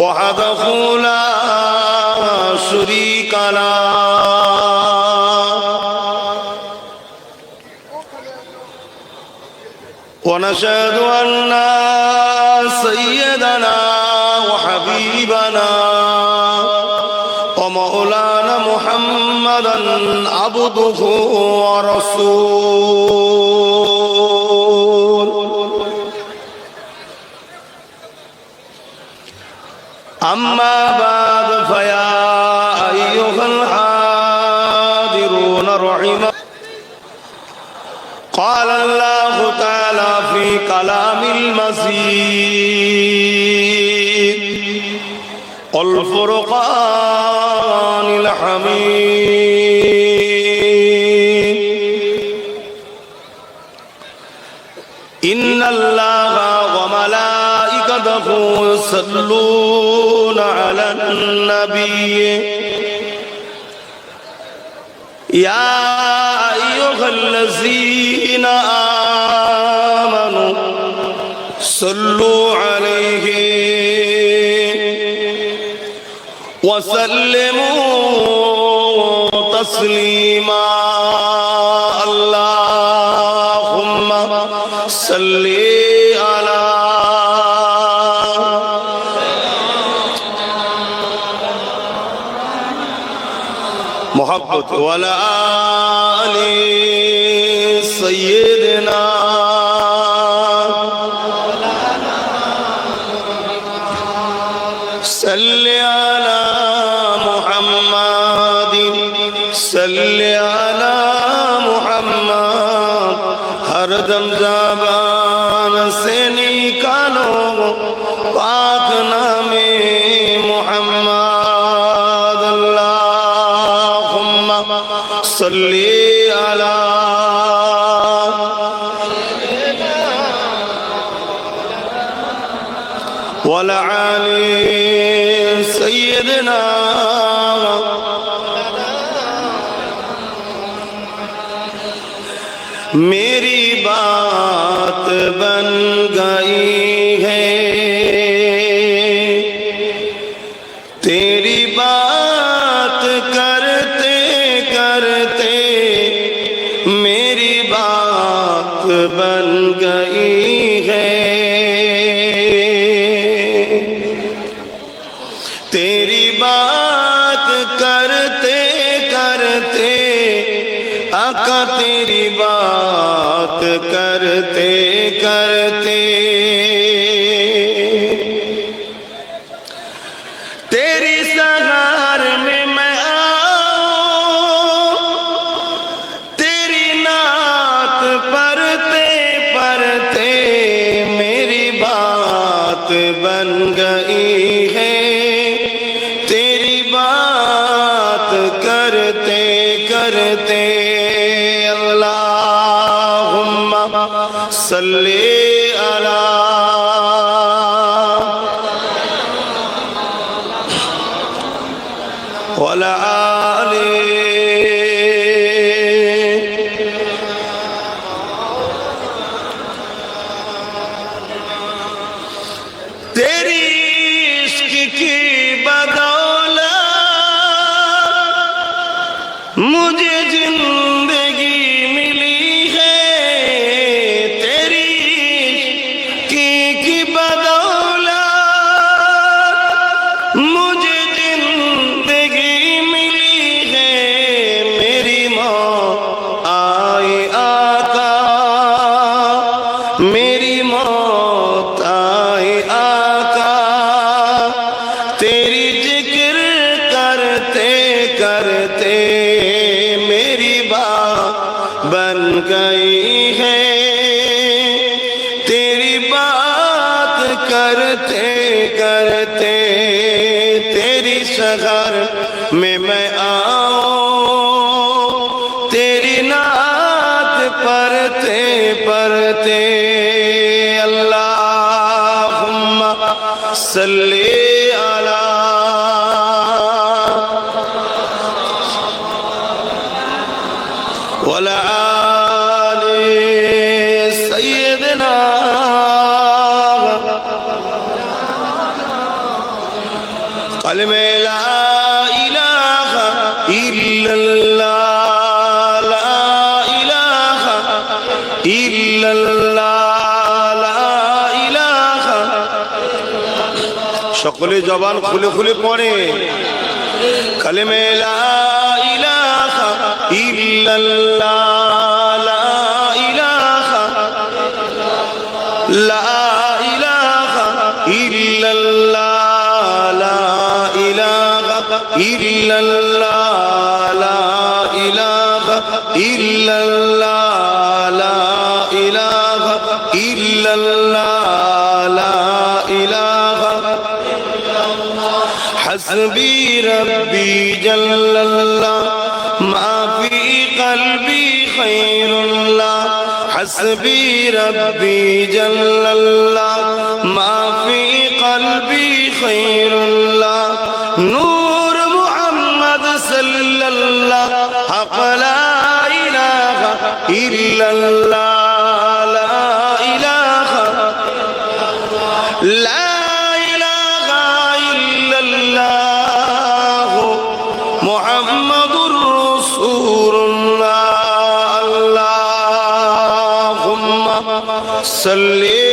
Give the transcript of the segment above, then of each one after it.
وحده لا شريك له ونشهد أن سيدنا وحبيبنا ومولانا محمدا عبده ورسوله أما بعد فيا أيها الحاضرون رحمة قال الله تعالى في كلام المزيد والفرقان الحميد إن الله وملائكته يصلون على النبي يا أيها الذين آمنوا صلوا عليه وسلموا تسليما اللهم صل على محبت ولا آل سيدنا صل على محمد صل على محمد ہر دم زبان سے نکالو پاک نام محمد اللہم صل على وعلى آل سيدنا मेरी बात बन गई है तेरी बात करते करते मेरी बात बन गई है तेरी बात करते करते आका तेरी बात करते करते तेरी सहार में मैं आऊं तेरी नात पढ़ते पढ़ते मेरी बात बन गई है तेरी बात करते करते सल्ले अला वला आले तेरी इश्क की बदौलत मुझे जिंदगी मिली है तेरी की बदौलत मुझे जिंदगी मिली है मेरी मौत आए आका मेरी मौत आए आका तेरी जिक्र करते करते मेरी बात बन गई है तेरी बात करते करते तेरी शहर में मैं आऊं तेरी नात पढ़ते पढ़ते अल्लाहुम्मा सल्ली अला वला आले सय्यदना कलमे ला इलाहा इल्लल्लाह, ला इलाहा इल्लल्लाह, ला इलाहा। সকলে জবান খুলে খুলে পড়ে कलमे ला इलाहा इल्लल्लाह, ला इलाहा, ला इलाहा इल्लल्लाह, ला इलाहा इल्लल्लाह, ला इलाहा इल्लल्लाह, ला इलाहा इल्लल्लाह, ला इलाहा। हस्बी रब्बी जल्लल्लाह मा फी क़ल्बी खैरुल्लाह, हस्बी रब्बी जल्लल्लाह मा फी क़ल्बी खैरुल्लाह। नूर मुहम्मद सल्लल्लाह हक़ ला इलाहा इल्लल्लाह, ला इलाहा, ला मुहम्मदुर रसूलुल्लाह। अल्लाहुम्मा सल्ली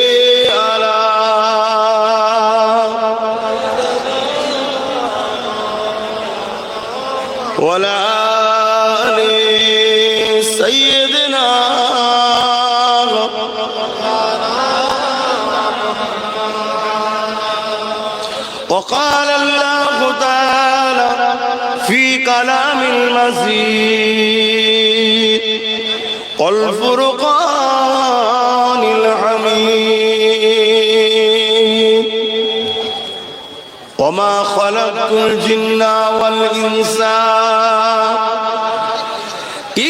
अला वला आलि सय्यिदिना। وقال الله تعالى في كلام المزيد والفرقان الحميد وما خلقت الجن والإنس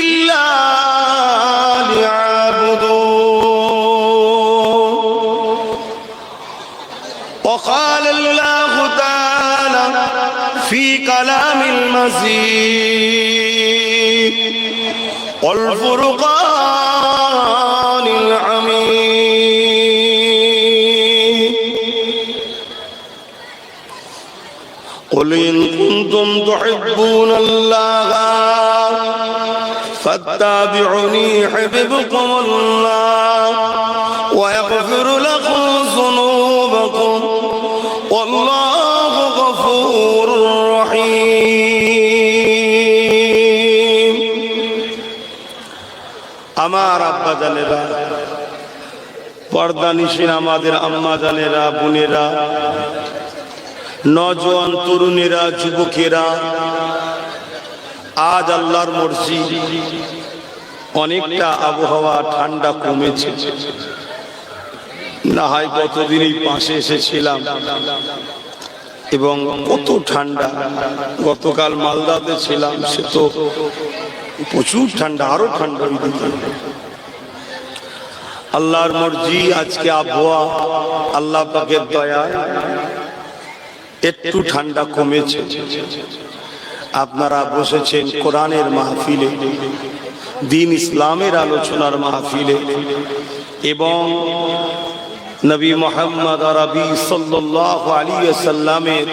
إلا ليعبدون. وقال الله تعالى في كلام المزيد والفرقان الحميد قل إن كنتم تحبون الله فاتبعوني يحببكم الله ويغفر لكم ذنوبكم والله غفور رحيم. আমার আব্বা জানেরা, পর্দানিশীন আমাদের আম্মা জানেরা, বোনেরা, নওজোয়ান তরুণেরা, যুবকেরা, আজ আল্লাহর মর্জি অনেকটা আবহাওয়া ঠান্ডা কমেছে। না হয় কতদিন এই পাশে এসেছিলাম এবং কত ঠান্ডা। গতকাল মালদাতে ছিলাম, সে তো প্রচুর ঠান্ডা, আরো ঠান্ডা। আল্লাহর মর্জি আজকে আবহাওয়া আল্লাহ পাকের দয়া একটু ঠান্ডা কমেছে। আপনারা বসেছেন কোরআনের মাহফিলে, দ্বীন ইসলামের আলোচনার মাহফিলে এবং নবী মুহাম্মদ আরবি সাল্লাল্লাহু আলাইহি ওয়াসাল্লামের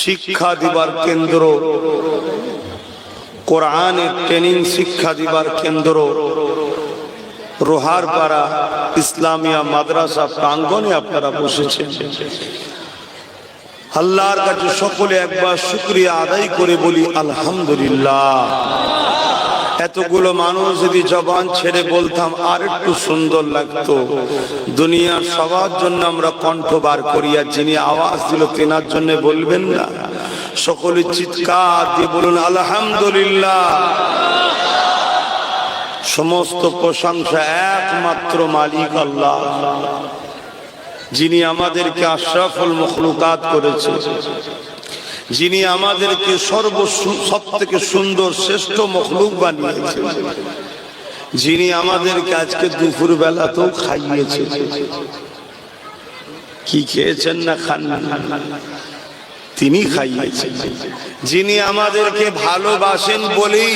শিক্ষা দিবার কেন্দ্র, কোরআনের ট্রেনিং শিক্ষা দিবার কেন্দ্র রোহারপাড়া ইসলামিয়া মাদ্রাসা প্রাঙ্গণে আপনারা বসেছেন। আল্লাহর কাছে সকলে একবার শুকরিয়া আদায় করে বলি আলহামদুলিল্লাহ। এতগুলো মানুষ যদি জবান ছেড়ে বলতাম আর একটু সুন্দর লাগতো। দুনিয়ার সবার জন্য আমরা কণ্ঠ বার করি, আর যিনি আওয়াজ দিল তেনার জন্য বলবেন না? সকলে চিৎকার দিয়ে বলুন আলহামদুলিল্লাহ। সমস্ত প্রশংসা একমাত্র মালিক আল্লাহ, যিনি আমাদেরকে আশরাফুল মখলুকাত করেছে, যিনি আমাদেরকে সবথেকে সুন্দর শ্রেষ্ঠ মখলুক বানিয়েছে, যিনি আমাদেরকে আজকে দুপুর বেলাতেও খাইয়েছে। কি খেয়েছেন না খান না, তিনি খাইয়েছেন। যিনি আমাদেরকে ভালোবাসেন বলেই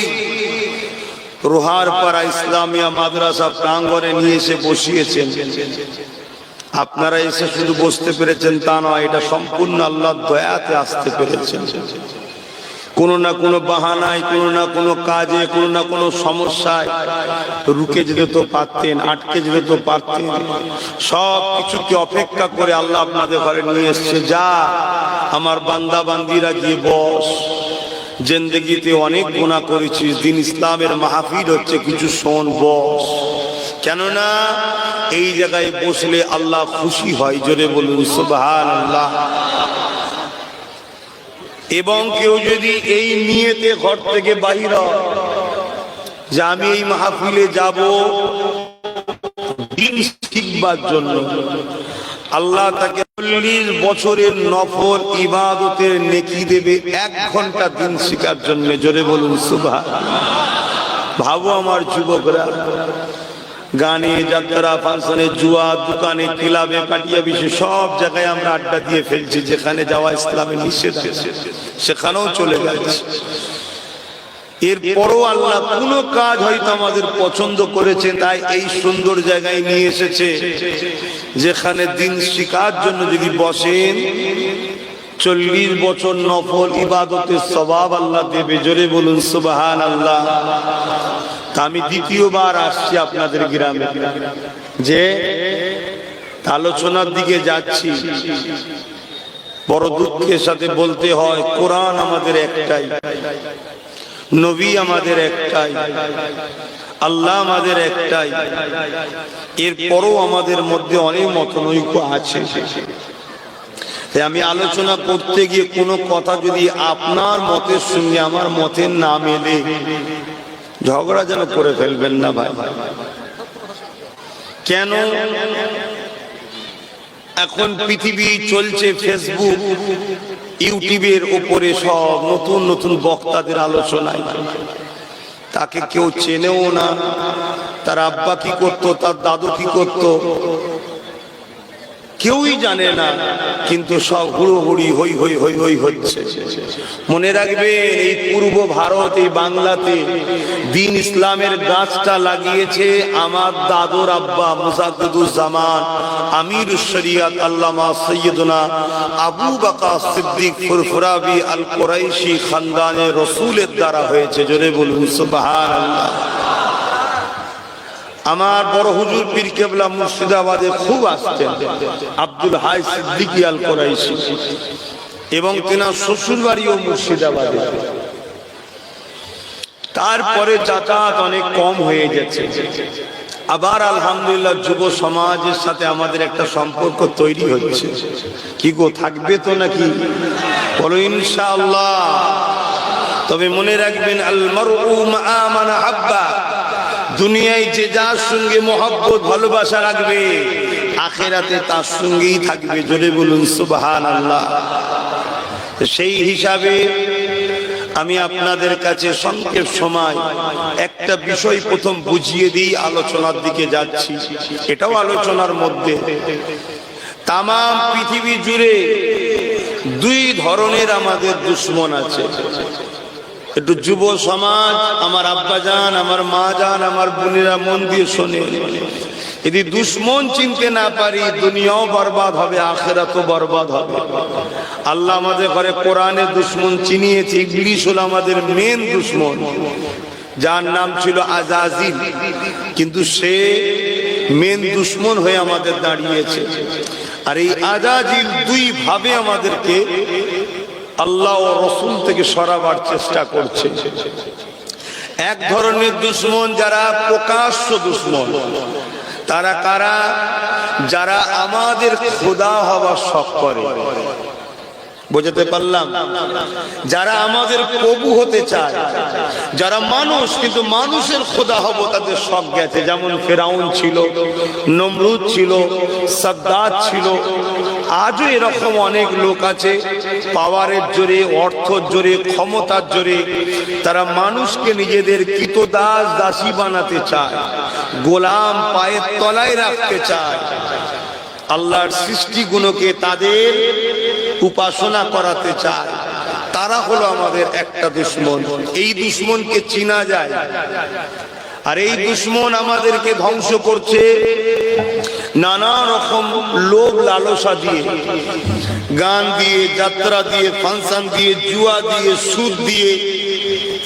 রোহারপাড়া ইসলামিয়া মাদ্রাসা প্রাঙ্গণে নিয়ে এসে বসিয়েছেন। আপনারা এসে শুধু বসতে পেরেছেন তা নয়, এটা সম্পূর্ণ আল্লাহর দয়াতে আসতে পেরেছেন। কোনো না কোনো বাহানায়, কোনো না কোনো কাজে, কোনো না কোনো সমস্যায় রুকে যেতে তো পারতেন, আটকে যেতে তো পারতেন। সব কিছুকে অপেক্ষা করে আল্লাহ আপনাদের ঘরে নিয়ে এসছে। যা আমার বান্দা বান্দিরা গিয়ে বস, জিন্দেগিতে অনেক গুনাহ করেছিস, দিন ইসলামের মাহফিল হচ্ছে, কিছু শোন, বস। কেননা এই জায়গায় বসলে আল্লাহ খুশি হয়। জোরে বলুন সুবহানাল্লাহ। এবং কেউ যদি এই নিয়তে ঘর থেকে বাহির হয় যে আমি এই মাহফিলে যাব দিন শিখবার জন্য, আল্লাহ তাকে 40 বছরের নফল ইবাদতের নেকি দেবে 1 ঘন্টা দিন শিখার জন্য। জোরে বলুন সুবহানাল্লাহ। ভাবো আমার যুবকরা, গানে, যাত্রা, ফাংশনে, জুয়া, দোকানে, ক্লাবে, পাটিয়া বিষয়ে সব জায়গায় আমরা আড্ডা দিয়ে ফেলছি। যেখানে যাওয়া ইসলামে নিষেধ সেখানেও চলে যাচ্ছে। এরপরও আল্লাহ কোন কাজ হয়তো আমাদের পছন্দ করেছেন, তাই এই সুন্দর জায়গায় নিয়ে এসেছে, যেখানে দিন শিখার জন্য যদি বসেন 40 বছর নফল ইবাদতের সওয়াব আল্লাহ দেবে। জোরে বলুন সুবহানাল্লাহ। আমি দ্বিতীয়বার আসছি আপনাদের গ্রামে, যে আলোচনার দিকে যাচ্ছি। বড় দুঃখের সাথে বলতে হয়, কোরআন আমাদের একটাই, নবী আমাদের একটাই, আল্লাহ আমাদের একটাই। এরপরও আমাদের মধ্যে অনেক মতনৈক্য আছে। আমি আলোচনা করতে গিয়ে কোনো কথা যদি আপনার মতের সঙ্গে আমার মতের না মেলে, ঝগড়া যেন করে ফেলবেন না ভাই। কেন? এখন পৃথিবী চলছে ফেসবুক, ইউটিউবের উপরে সব নতুন নতুন বক্তাদের আলোচনায়। তাকে কেউ চেনেও না, তার আব্বা কি করতো, তার দাদু কি করতো কেউই জানে না, কিন্তু সব হুড়োহুড়ি হই হই হই হই হচ্ছে। মনে রাখবে, এই পূর্ব ভারত, এই বাংলাতে দ্বীন ইসলামের গাছটা লাগিয়েছে আমার দাদুর আব্বা মুজাদ্দিদুজ্জামান আমিরুশ শরিয়ত আল্লামা সৈয়দনা আবু বকর সিদ্দিক ফুরফুরাবি আল কুরাইশি খানদানে রাসূলের দ্বারা হয়েছে। জোরে বলুন সুবহানাল্লাহ। আমার বড় হুজুর পীর কেবলা মুর্শিদাবাদে খুব আসতেন, আব্দুল হাই সিদ্দিকী আল কুরাইশি, এবং তেনার শ্বশুর বাড়িও মুর্শিদাবাদে। তারপরে যাতায়াত অনেক কম হয়ে যাচ্ছে। আবার আলহামদুলিল্লাহ যুব সমাজের সাথে আমাদের একটা সম্পর্ক তৈরি হচ্ছে। কি গো, থাকবে তো নাকি? বলো ইনশাআল্লাহ। তবে মনে রাখবেন, আল মারউ মা মান আহাব্বা, দুনিয়ায় যে যার সঙ্গে মহব্বত ভালোবাসা রাখবে, আখিরাতে তার সঙ্গেই থাকবে। জোরে বলুন সুবহানাল্লাহ। সেই হিসাবে আমি আপনাদের কাছে সংক্ষেপ সময় একটা বিষয় প্রথম বুঝিয়ে দিই, আলোচনার দিকে যাচ্ছি। এটাও আলোচনার মধ্যে। তাম পৃথিবী জুড়ে 2 ধরনের আমাদের দুশমন আছে। একটু যুব সমাজ, আমার আব্বাজান, আমার মা জান, আমার বোনেরা মন দিয়ে শোনে। যদি দুশ্মন চিনতে না পারি, দুনিয়াও বরবাদ হবে, আখিরাতও বরবাদ হবে। আল্লাহ আমাদের ঘরে কোরআনে দুশ্মন চিনিয়েছে। ইবলিস হলো আমাদের মেন দুশ্মন, যার নাম ছিল আজাজিল, কিন্তু সে মেন দুশ্মন হয়ে আমাদের দাঁড়িয়েছে। আর এই আজাজিল 2 ভাবে আমাদেরকে আল্লাহ ও রাসূল থেকে সরাবার চেষ্টা করছে। এক ধরনের দুশমন যারা প্রকাশ্য দুশমন, তারা কারা? যারা আমাদের খোদা হওয়ার শখ করে। বুঝতে পারলাম? যারা আমাদের প্রভু হতে চায়, যারা মানুষ কিন্তু মানুষের খোদা হব তাদের শখ গেছে। যেমন ফেরাউন ছিল, নমরুদ ছিল, সাদ্দাত ছিল। আজও এরকম অনেক লোক আছে, পাওয়ারের জোরে, অর্থের জোরে, ক্ষমতার জোরে তারা মানুষকে নিজেদের কৃতদাস দাসী বানাতে চায়, গোলাম পায়ের তলায় রাখতে চায়। আল্লাহর সৃষ্টিগুলোকে তাদের উপাসনা করাতে চায়। তারা হলো আমাদের একটা দুশমন। এই দুশমনকে চিনা যায়। আর এই দুশ্মন আমাদেরকে ধ্বংস করছে নানা রকম লোভ লালসা দিয়ে, গান দিয়ে, যাত্রা দিয়ে, ফাংশন দিয়ে, জুয়া দিয়ে, সুদ দিয়ে,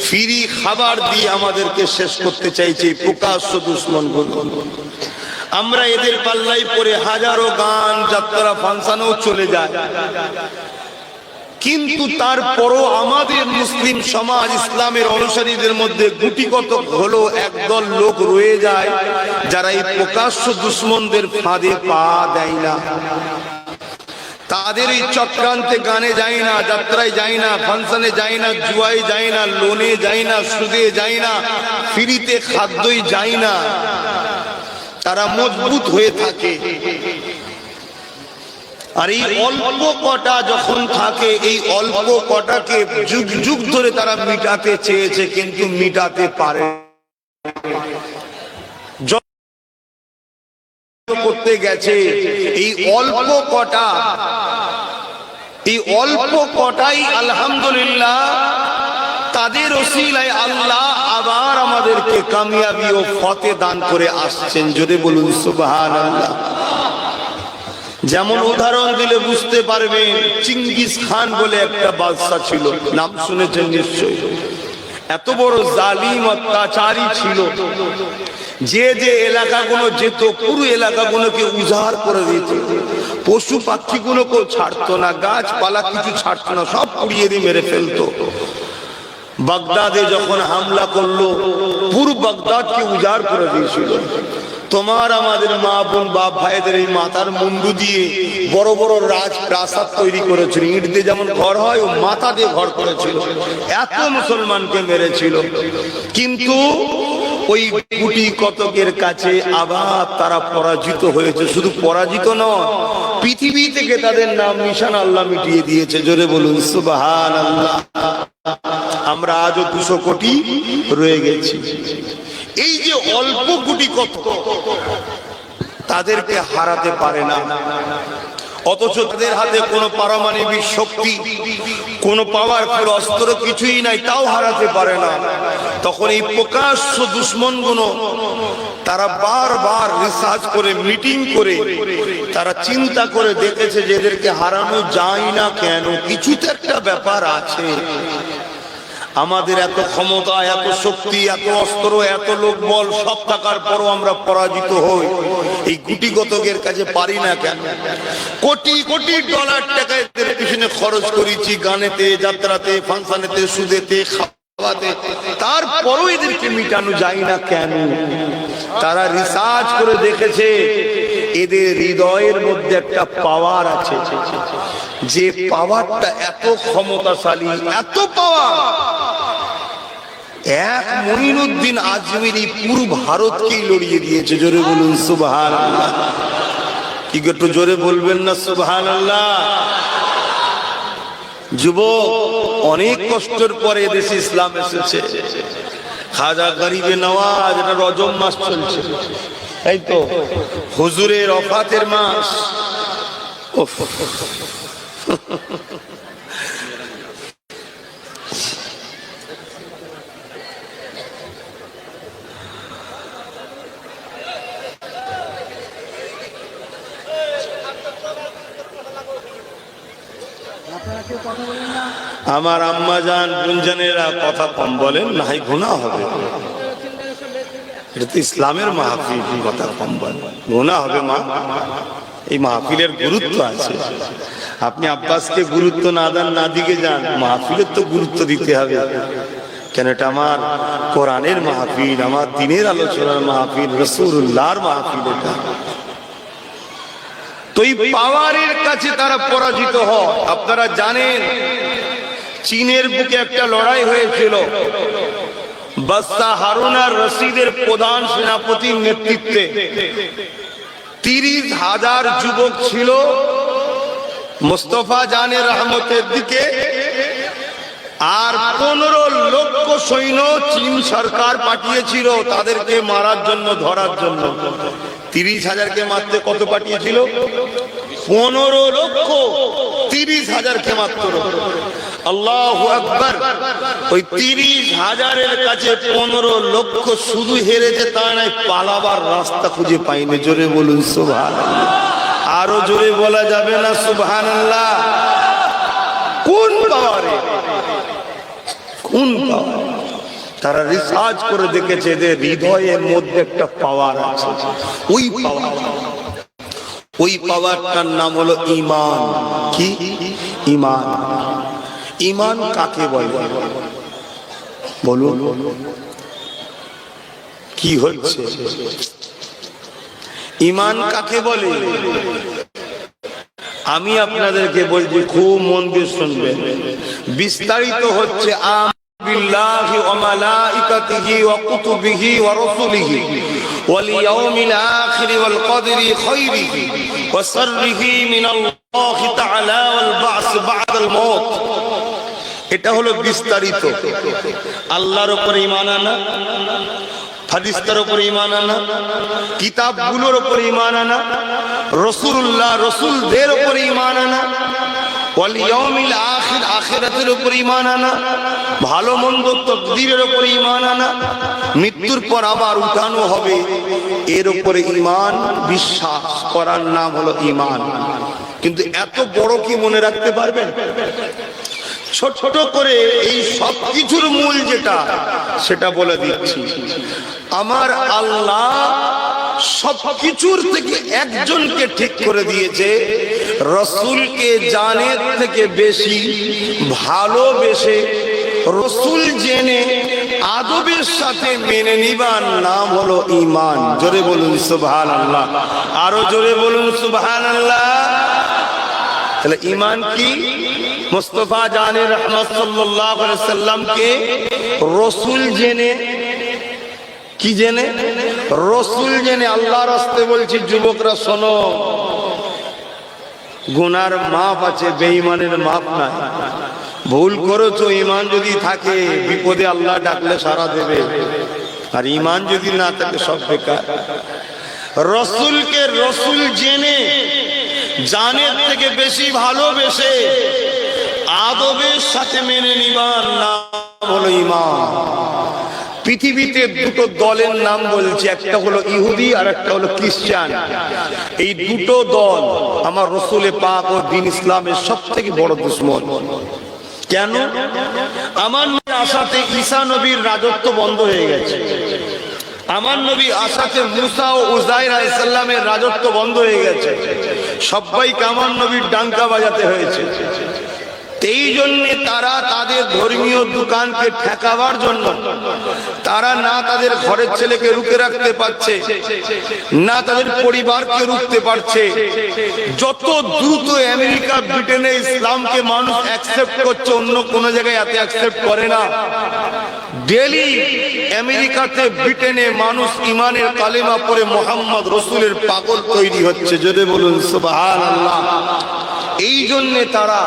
ফ্রি খাবার দিয়ে আমাদেরকে শেষ করতে চাইছে প্রকাশ্য দুশ্মন গুলো। আমরা এদের পাল্লাই পড়ে হাজারো গান, যাত্রা, ফাংশনেও চলে যায়, কিন্তু তারপরও আমাদের মুসলিম সমাজ, ইসলামের অনুসারীদের মধ্যে গুটিগত হলো একদল লোক রয়ে যায় যারা এই প্রকাশ্য দুশ্মনদের ফাঁদে পা দেয় না। তাদের এই চক্রান্তে গানে যায় না, যাত্রায় যায় না, ফাংশনে যায় না, জুয়ায় যায় না, লোনে যায় না, সুদে যায় না, ফ্রিতে খাদ্যই যায় না। তারা মজবুত হয়ে থাকে। আর এই অল্প কটা যখন থাকে, এই অল্প কটাকে যুগ যুগ ধরে তারা মিটাতে চেয়েছে, কিন্তু মিটাতে পারে করতে গেছে। এই অল্প কটা, এই অল্প কটাই আলহামদুলিল্লাহ তাদের ওসিলায় আল্লাহ আবার আমাদেরকে কামিয়াবি ও ফতে দান করে আসছেন। জোরে বলুন সুবহানাল্লাহ। যেমন উদাহরণ দিলে বুঝতে পারবেন, চিঙ্গিস খান বলে একটা বাদশা ছিল, নাম শুনেছেন নিশ্চয়ই। এত বড় জালিম অত্যাচারী ছিল, যে যে এলাকাগুলো যেত পুরো এলাকাগুলোকে উজাড় করে দিত, পশু পাখিগুলোকেও ছাড়তো না, গাছপালা কিছু ছাড়তো না, সব পুড়িয়ে দিয়ে মেরে ফেলতো। বাগদাদে যখন হামলা করলো, পুরো বাগদাদকে উজাড় করে দিয়েছিল। তোমার আমাদের মা বোন বাপ ভাইদের এই মাথার মুন্ডু দিয়ে বড় বড় রাজপ্রাসাদ তৈরি করেছিল, ইট দিয়ে যেমন ঘর হয় ও মাথা দিয়ে ঘর করেছিল। এত মুসলমানকে মেরেছিল, কিন্তু ওই গুটি কতকের কাছে আবার তারা পরাজিত হয়েছে। শুধু পরাজিত নয়, পৃথিবী থেকে তাদের নাম নিশান আল্লাহ মিটিয়ে দিয়েছে। জোরে বলুন সুবহানাল্লাহ। আমরা আজও 200 কোটি রয়ে গেছি। এই যে অল্প গুটি কত, তাদেরকে হারাতে পারে না, অথচ তাদের হাতে কোনো পারমাণবিক শক্তি, কোনো পাওয়ারফুল অস্ত্র কিছুই নাই, তাও হারাতে পারে না। তখন এই প্রকাশ্য দুশ্মনগুলো তারা বারবার রিসার্চ করে, মিটিং করে, তারা চিন্তা করে দেখেছে যে এদেরকে হারানো যায় না কেন, কিছু তো একটা ব্যাপার আছে। আমাদের এত ক্ষমতা, এত শক্তি, এত অস্ত্র, এত লোকবল সব থাকার পরও আমরা পরাজিত হই, এই গুটিগতকের কাছে পারি না কেন? কোটি কোটি ডলার টাকা এদের পিছনে খরচ করেছি, গানেতে, যাত্রাতে, ফাংশনেতে, সুদেতে, খাওয়াতে, তারপরও এদেরকে মিটানো যায় না কেন? তারা রিসার্চ করে দেখেছে এদের হৃদয়ের মধ্যে একটা পাওয়ার আছে, যে পাওয়ারটা এত ক্ষমতাশালী, এত পাওয়ার, এক মঈনুদ্দিন আজমিরি পুরো ভারতকেই লড়িয়ে দিয়েছে। জোরে বলুন সুবহানাল্লাহ। কি একটু জোরে বলবেন না সুবহানাল্লাহ? যুবক, অনেক কষ্টের পরে এদেশে ইসলাম এসেছে। খাজা গরিবে নওয়াজ, এটা রজব মাস চলছে, তাই তো, হুজুরের ওফাতের মাস। আমার আম্মা জান, গুঞ্জনেরা কথা কম বলেন, নাই গুনাহ হবে। এটা তো ইসলামের মাহফিল, কথা কম বলেন, গুনাহ হবে মা। এই মাহফিলের গুরুত্ব আছে। আপনি আব্বাসকে গুরুত্ব না দেন, না দিকে যান, মাহফিলের তো গুরুত্ব দিতে হবে। কেন? এটা আমার কোরআনের মাহফিল, আমার দ্বীনের আলোচনার মাহফিল, রাসূলুল্লাহর মাহফিল। এটা তো এই পাওয়ারের কাছে তারা পরাজিত হয়। আপনারা জানেন, চীনের বুকে একটা লড়াই হয়েছিল, বাদশা হারুন আর রশিদের প্রধান সেনাপতির নেতৃত্বে 30,000 যুবক ছিল মুস্তাফা জানের রহমতের দিকে, আর 15 লক্ষ সৈন্য চীন সরকার পাঠিয়েছিল তাদেরকে মারার জন্য, ধরার জন্য। 30,000কে মারতে কত পাঠিয়েছিল? 15 লক্ষ, 30,000কে মাত্র। আল্লাহু আকবার। ওই 30,000-এর কাছে 15 লক্ষ শুধু হেরেছে, তা নয় পালাবার রাস্তা খুঁজে পাইনি। জোরে বলুন সুবহানাল্লাহ। আরো জোরে বলা যাবে না সুবহানাল্লাহ? কোন পাওয়ারে, কোন পাওয়ার? তারা রিসার্চ করে দেখেছে এদের হৃদয়ের মধ্যে একটা পাওয়ার আছে। ওই পাওয়ার, ওই পাওয়ারটার নাম হলো ঈমান। কি ঈমান? ঈমান কাকে বলে বলুন? কি হচ্ছে? ঈমান কাকে বলে? আমি আপনাদেরকে বলছি, খুব মন দিয়ে শুনবেন। বিস্তারিত হচ্ছে বিল্লাহি ওয়া মালাইকাতিহি ওয়া কুতুবিহি ওয়া রাসূলিহি ওয়াল ইয়াউমিল আখির ওয়াল কদরি খাইরিহি ওয়া শাররিহি মিনাল্লাহি তাআলা ওয়াল বা'স বা'দাল মাউত। এটা হলো বিস্তারিত। আল্লাহর উপর ঈমান আনা, হাদিসের উপর ঈমান আনা, কিতাবগুলোর উপর ঈমান আনা, রাসূলুল্লাহ রাসূলদের উপর ঈমান আনা, ওয়াল ইয়াউমিল আখির আখিরাতের উপর ঈমান আনা, ভালো মন্দ তাকদীরের উপর ঈমান আনা, মৃত্যুর পর আবার উঠানো হবে, এর উপরে ঈমান বিশ্বাস করার নাম হলো ঈমান। কিন্তু এত বড় কি মনে রাখতে পারবেন? ছোট ছোট করে এই সব কিছুর মূল যেটা, সেটা বলে দিচ্ছি। আমার আল্লাহ সব কিছুর থেকে একজনকে ঠিক করে দিয়েছে, রাসূলকে জানের থেকে বেশি ভালোবেসে, রাসূল জেনে আদবের সাথে মেনে নিবার নাম হলো ঈমান। জোরে বলুন সুবহানাল্লাহ। আরো জোরে বলুন সুবহানাল্লাহ। তাহলে ঈমান কি? মুস্তাফা জানে রহমত সাল্লাল্লাহু আলাইহি ওয়াসাল্লামকে রাসূল জেনে, কি জেনে? রাসূল জেনে। আল্লাহর রাস্তায় বলছি যুবকরা শোনো, গুনার মাপ আছে, বেঈমানের মাপ নাই। ভুল করেছো, ঈমান যদি থাকে বিপদে আল্লাহ ডাকলে সাড়া দেবে, আর ঈমান যদি না থাকে সব বেকার। রাসূলকে রাসূল জেনে জানের থেকে বেশি ভালোবেসে আদবের সাথে মেনে নিবার নাম হলো ঈমান। পৃথিবীতে দুটো দলের নাম বলছি, একটা হলো ইহুদি আর একটা হলো খ্রিস্টান। এই দুটো দল আমার রাসূল পাক ও দ্বীন ইসলামের সবথেকে বড় দুশমন। কেন? আমার নবী আসাতে ঈসা নবীর রাজত্ব বন্ধ হয়ে গেছে। আমার নবী আসাতে মুসা ও উযাইর আলাইহিস সালামের রাজত্ব বন্ধ হয়ে গেছে। সবাইকে আমার নবীর ডাঙ্কা বাজাতে হয়েছে। এই জন্য তারা তাদের ধর্মীয় দোকানকে ঠেকাবার জন্য তারা না তাদের ঘরের ছেলেকে রুখে রাখতে পারছে, না তাদের পরিবারকে রুখতে পারছে। যত দ্রুত আমেরিকা ব্রিটেনে ইসলামকে মানুষ অ্যাকসেপ্ট করছে, অন্য কোন জায়গায় এত অ্যাকসেপ্ট করে না। ডেলি আমেরিকাতে ব্রিটেনে মানুষ ইমানের কালেমা পড়ে মুহাম্মদ রাসূলের পাগল তৈরি হচ্ছে। যদি বলুন সুবহানাল্লাহ। এই জন্য তারা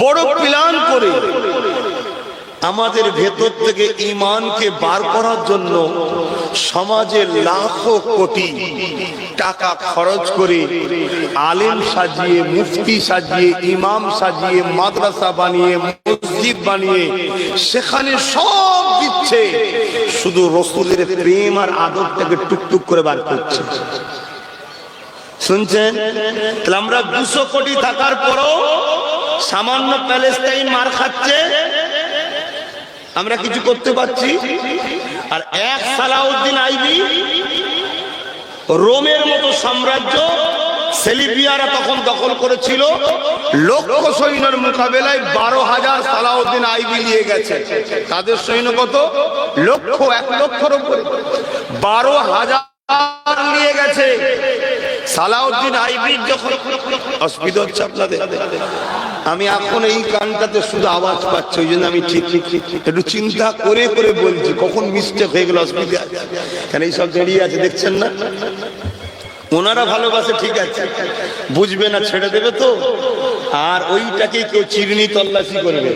বড় প্ল্যান করে আমাদের ভেতর থেকে ঈমানকে বার করার জন্য সমাজে লাখো কোটি টাকা খরচ করে আলেম সাজিয়ে, মুফতি সাজিয়ে, ইমাম সাজিয়ে, মাদ্রাসা বানিয়ে, মসজিদ বানিয়ে সেখানে সব দিচ্ছে, শুধু রাসূলের প্রেম আর আদবটাকে টুকটুক করে বার করছে। শুনছেন? তাহলে আমরা 200 কোটি থাকার পরও সামান্য প্যালেস্টাইন মার খাচ্ছে, আমরা কিছু করতে পারছি। আর এক সালাউদ্দিন আইবি, রোমের মতো সাম্রাজ্য সেলিবিয়ারা তখন দখল করেছিল, লক্ষ সৈন্যের মোকাবেলায় 12,000 সালাউদ্দিন আইবি নিয়ে গেছে। তাদের সৈন্য কত? লক্ষ, 1 লক্ষের উপরে 12,000 নিয়ে গেছে। সালাউদ্দিন আইবির যখন অসুবিধা হচ্ছে আপনাদের, আমি এখন এই গানটাতে শুধু আওয়াজ পাচ্ছি, ওই জন্য আমি ঠিক একটু চিন্তা করে করে বলছি, কখন মিস্টেক হয়ে গেল অসুবিধা। কেন এই সব দাঁড়িয়ে আছে দেখছেন না? ওনারা ভালোবাসে, ঠিক আছে, বুঝবে না, ছেড়ে দেবে তো। আর ওইটাকে কেউ চিরুনি তল্লাশি করবে,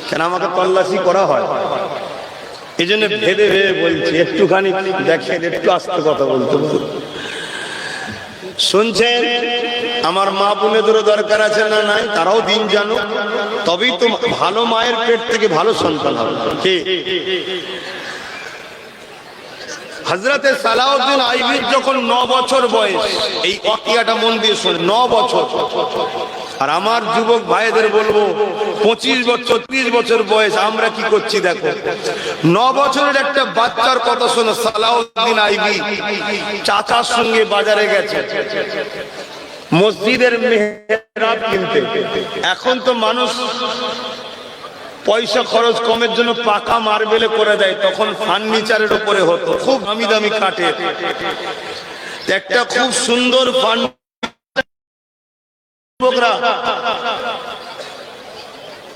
কেন আমাকে তল্লাশি করা হয়। এই জন্য ভেবে ভেবে বলছি, একটুখানি দেখেন, একটু আস্তে কথা বলতে। শুনছেন? আমার মা বোনেদেরও দরকার আছে না নাই? তারাও দিন জানো, তবেই তো ভালো মায়ের পেট থেকে ভালো সন্তান হবে। কি হযরতে সালাউদ্দিন আইবির যখন 9 বছর বয়স, এই ওয়াকিয়াটা মন দিয়ে শুনে, 9 বছর। আর আমার যুবক ভাইদের বলবো 25 বছর 30 বছর বয়স, আমরা কি করছি দেখো। 9 বছরের একটা বাচ্চার কথা শোনো। সালাউদ্দিন আইবি চাচার সঙ্গে বাজারে গেছে মসজিদের মেহরাব কিনতে। এখন তো মানুষ পয়সা খরচ কমের জন্য পাকা মার্বেলে করে দেয়, তখন ফার্নিচারের উপরে হতো, খুব দামি দামি কাঠের। একটা খুব সুন্দর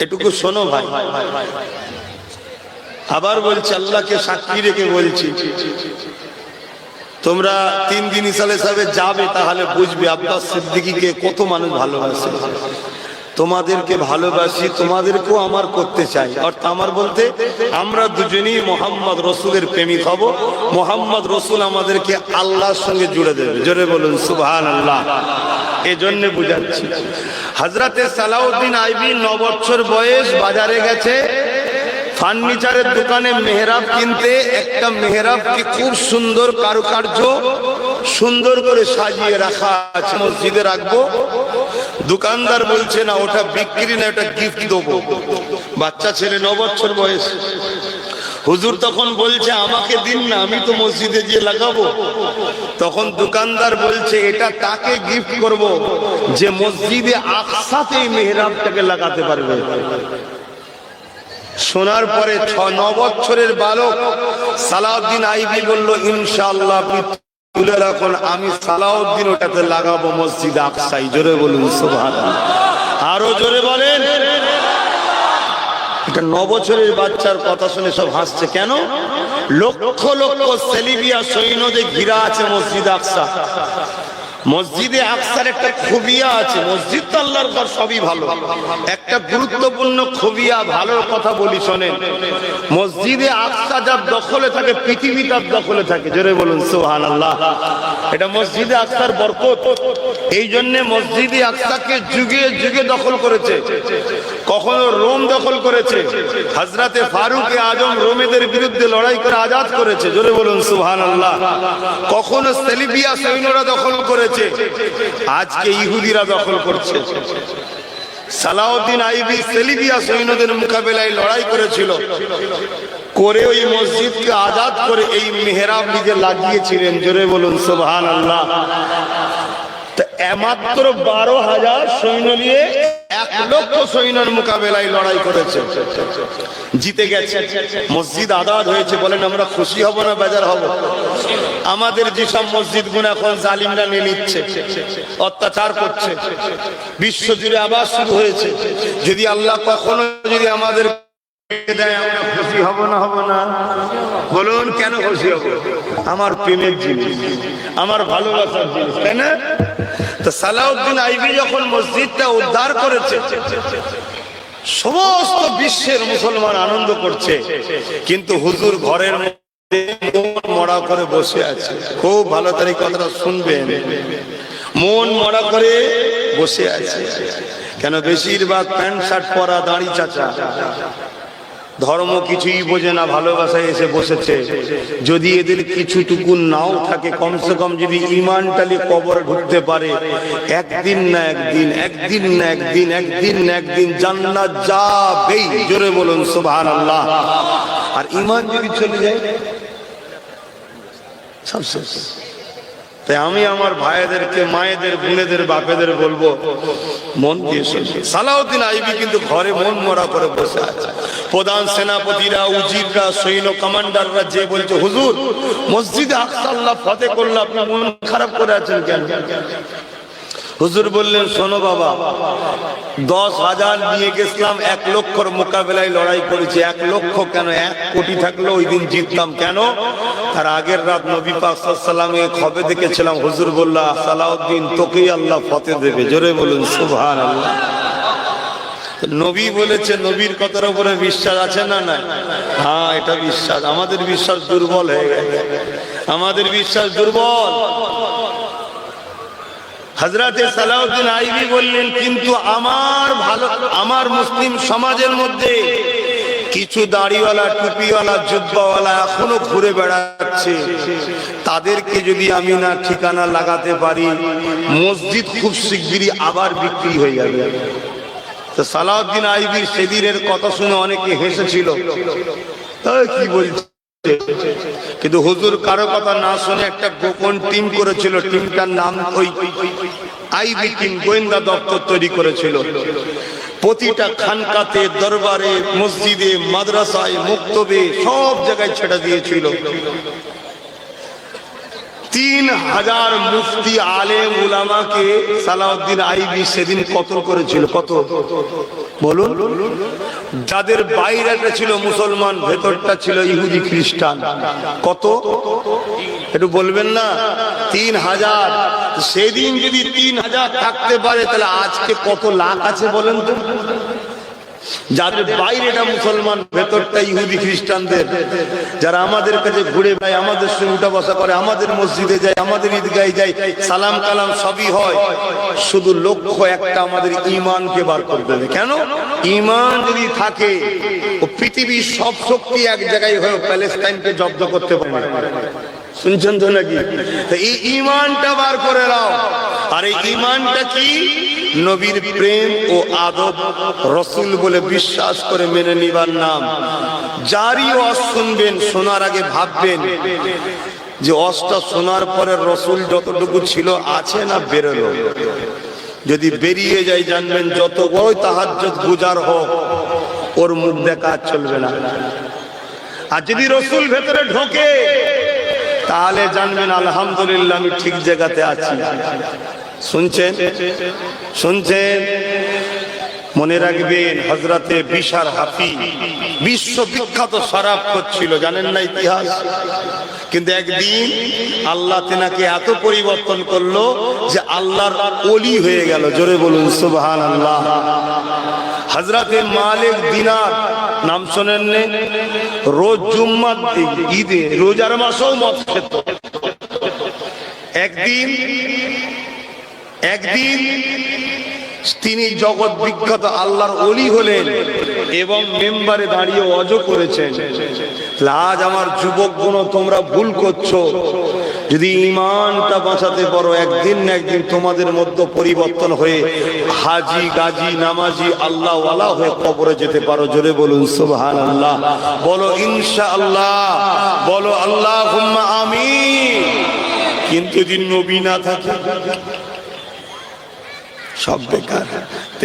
এটুকু শোনো ভাই, আবার বলছি, আল্লাহকে সাক্ষী রেখে বলছি, তোমরা 3 দিন ইসালে সাহেবে যাবে, তাহলে বুঝবে আব্বাস সিদ্দিকীকে কত মানুষ ভালোবাসে। তোমাদেরকে ভালোবাসি, তোমাদেরকেও আমার করতে চাই। অর্থাৎ আমার বলতে আমরা দুজনেই মোহাম্মদ রসুলের প্রেমিক হব। মোহাম্মদ রসুল আমাদেরকে আল্লাহর সঙ্গে জুড়ে দেবে। জোরে বলুন সুবহানাল্লাহ। এই জন্য বুঝাচ্ছি, হযরতে সালাউদ্দিন আইবি 9 বছর বয়স, বাজারে গেছে ফার্নিচারের দোকানে মেহরাব কিনতে। একটা মেহরাবকে খুব সুন্দর কারুকার্য সুন্দর করে সাজিয়ে রাখা আছে, মসজিদে রাখবো। দোকানদার বলছে না ওটা বিক্রি না, ওটা গিফট দেবো। বাচ্চা ছেলে 9 বছর বয়স। হুজুর তখন বলছে আমাকে দিন না, আমি তো মসজিদে গিয়ে লাগাবো। তখন দোকানদার বলছে এটা তাকে গিফট করব যে মসজিদে আকসাতে মেহরাবটাকে লাগাতে পারবে। শোনার পরে 9 বছরের বালক সালাউদ্দিন আইবি বলল ইনশাআল্লাহ আপনি তুলে রাখুন, আমি সালাউদ্দিন ওটাতে লাগাবো মসজিদ আকসাই। জোরে বলুন সুবহানাল্লাহ। আরো জোরে বলেন। এটা 9 বছরের বাচ্চার কথা শুনে সব হাসছে। কেন? লক্ষ লক্ষ সেলিবিয়া সৈন্যদের ঘিরা আছে মসজিদ আকসা। মসজিদে আকসার একটা খুবিয়া আছে, মসজিদ তো আল্লাহর ঘর, সবই ভালো। একটা গুরুত্বপূর্ণ খুবিয়া, ভালো কথা বলি শোনেন, মসজিদে আকসা যার দখলে থাকে পৃথিবী তার দখলে থাকে। জোরে বলুন সুবহানাল্লাহ। এটা মসজিদে আকসার বরকত। এই জন্য মসজিদে আকসাকে যুগে যুগে দখল করেছে। কখনো রোম দখল করেছে, হযরতে ফারুক আজম রোমেদের বিরুদ্ধে লড়াই করে আজাদ করেছে। জোরে বলুন সুবহানাল্লাহ। কখনো সেলিবিয়া সৈন্যরা দখল করেছে, আজকে ইহুদিরা দখল করছে। সালাউদ্দিন আইবি সেলিবিয়া সৈন্যদের মোকাবেলায় লড়াই করেছিল, করে ওই মসজিদকে আজাদ করে এই মেহরাব নিজে লাগিয়েছিলেন। জোরে বলুন সুবহানাল্লাহ। মাত্র 12,000 সৈন্য নিয়ে 1 লক্ষ সৈন্যের মোকাবেলায় লড়াই করেছে, জিতে গেছে। মসজিদ আজাদ হয়েছে। বলেন আমরা খুশি হব না বেজার হব? আমাদের যেসব মসজিদ গুলো এখন জালিমরা নিয়ে নিচ্ছে, অত্যাচার করছে, বিশ্ব জুড়ে আবার শুরু হয়েছে। যদি আল্লাহ কখনো যদি আমাদের দেয়, আমরা খুশি হব না? হব না? বলুন কেন খুশি হব? আমার প্রেমের জিনিস, আমার ভালোবাসার জিনিস, তাই না? তো সালাউদ্দিন আইবি যখন মসজিদটা উদ্ধার করেছে, সমস্ত বিশ্বের মুসলমান আনন্দ করছে, কিন্তু হুজুর ঘরের মধ্যে মন মরা করে বসে আছে। খুব ভালো তারিখ কথাটা শুনবেন, মন মরা করে বসে আছে। কেন? বেশিরভাগ প্যান্ট শার্ট পরা দাঁড়ি চাচা, ধর্ম কিছুই বোঝে না, ভালোবাসায় এসে বসেছে। যদি এদের কিছুটুকু নাও থাকে, কমসে কম যদি ইমানটালি কবরে ঢুকতে পারে, একদিন না একদিন, একদিন না একদিন, একদিন না একদিন জান্নাত যাবেই। জোরে বলুন সুবহানাল্লাহ। আর ইমান যদি চলে যায় সব শেষ। তাই আমি আমার ভাইদেরকে, মায়েদের, বোনেদের, বাপেদের বলবো মন দিয়ে শুনবে। সালাউদ্দিন আইবি কিন্তু ঘরে মন মরা করে বসে আছে। প্রধান সেনাপতিরা, উজিররা, সৈন্য কমান্ডাররা যে বলছে হুজুর মসজিদে আকসা আল্লাহ ফতেহ করল, আপনি মন খারাপ করে আছেন কেন? হুজুর বললেন শোনো বাবা, 10,000 নিয়ে গেছিলাম, 1 লক্ষর মোকাবেলায় লড়াই করেছি। 1 লক্ষ কেন, 1 কোটি থাকলে ওই দিন জিততাম। কেন? তার আগের রাত নবী পাক সাল্লাল্লাহু আলাইহি ওয়াসাল্লামকে খবর দেখেছিলাম। হুজুর বলল সালাউদ্দিন তোকেই আল্লাহ ফতেহ দেবে। জোরে বলুন সুবহানাল্লাহ। নবী বলেছে, নবীর কথার উপরে বিশ্বাস আছে না নাই? হ্যাঁ, এটা বিশ্বাস। আমাদের বিশ্বাস দুর্বল হয়ে গেছে, আমাদের বিশ্বাস দুর্বল। হযরতে সালাউদ্দিন আইবি বললেন, কিন্তু আমার মুসলিম সমাজের মধ্যে কিছু দাড়িওয়ালা, টুপিওয়ালা, জুব্বাওয়ালা এখনো ঘুরে বেড়াচ্ছে, তাদেরকে যদি আমি না ঠিকানা লাগাতে পারি, মসজিদ খুব শিগগিরই আবার বিক্রি হয়ে যাবে। তো সালাউদ্দিন আইবির সেদিনের কথা শুনে অনেকে হেসেছিল, কি বলছে, কিন্তু হুজুর কারো কথা না শুনে একটা গোপন টিম করেছিল। টিমটার নাম ওই আইবি টিম, গোয়েন্দা দপ্তর তৈরি করেছিল। প্রতিটা খানকাতে, দরবারে, মসজিদে, মাদ্রাসায়, মুক্তবে সব জায়গায় ছেড়ে দিয়েছিল। 3000 মুফতি আলেম উলামাকে সালাউদ্দিন আইবি সেদিন কতল করেছিল। কত বলুন? যাদের বাইরেটা ছিল মুসলমান, ভেতরটা ছিল ইহুদি খ্রিস্টান। কত একটু বলবেন না? 3000। সেদিন যদি 3000 থাকতে পারে, তাহলে আজকে কত লাখ আছে বলেন তো? যাদের বাইরেটা মুসলমান, ভেতরটা ইহুদি খ্রিস্টানদের, যারা আমাদের কাছে ঘুরে বেড়ায়, আমাদের সঙ্গে উঠা বসা করে, আমাদের মসজিদে যায়, আমাদের ঈদগাহে যায়, সালাম কালাম সবই হয়, শুধু লক্ষ্য একটা, আমাদের ঈমানকে বার করতে হবে। কেন? ঈমান যদি থাকে, ও পৃথিবীর সব শক্তি এক জায়গায় হয়ে প্যালেস্টাইনকে জব্দ করতে পারে। শুনছেন তো নাকি? এই ঈমানটা বার করে নাও। আর এই ঈমানটা কি? নবীর প্রেম ও আদব, রসুল বলে বিশ্বাস করে মেনে নিবার নাম। যারই ওয়াজ শুনবেন, শোনার আগে ভাববেন যে ওয়াজটা শোনার পরে রসুল যতটুকু ছিল আছে না বেরোলো। যদি বেরিয়ে যায়, জানবেন যত বড় তাহাজ্জুদ গুজার হোক, ওর মুখ দেখা চলবে না। আর যদি রসুল ভেতরে ঢোকে, তাহলে জানবেন আলহামদুলিল্লাহ আমি ঠিক জায়গাতে আছি। শুনছেন? শুনছেন? মনে রাখবেন, হযরতে বিশার হাফি বিশ্ববিখ্যাত শরাব করছিল, জানেন না ইতিহাস? কিন্তু একদিন আল্লাহ তেনাকে এত পরিবর্তন করলো যে আল্লাহর ওলি হয়ে গেল। জোরে বলুন সুবহানাল্লাহ। হযরতে মালিক দিনার নাম শোনেন? রোজ জুম্মার ঈদে, রোজার মাসেও মদ খেত। একদিন তিনি জগৎ বিখ্যাত আল্লাহর ওলি হলেন এবং মেম্বারে দাঁড়িয়ে ওয়াজ করেছেন। আজ আমার যুবকগণ, তোমরা ভুল করছো। যদি ঈমানটা বাঁচাতে পারো, একদিন না একদিন তোমাদের মধ্যে পরিবর্তন হয়ে হাজি, গাজী, নামাজি, আল্লাহ ওয়ালা হয়ে কবরে যেতে পারো। জোরে বলুন সুবহানাল্লাহ। বলো ইনশাআল্লাহ, বলো আল্লাহুম্মা আমিন। কিন্তু যদি নবী না থাকে, সব বেকার।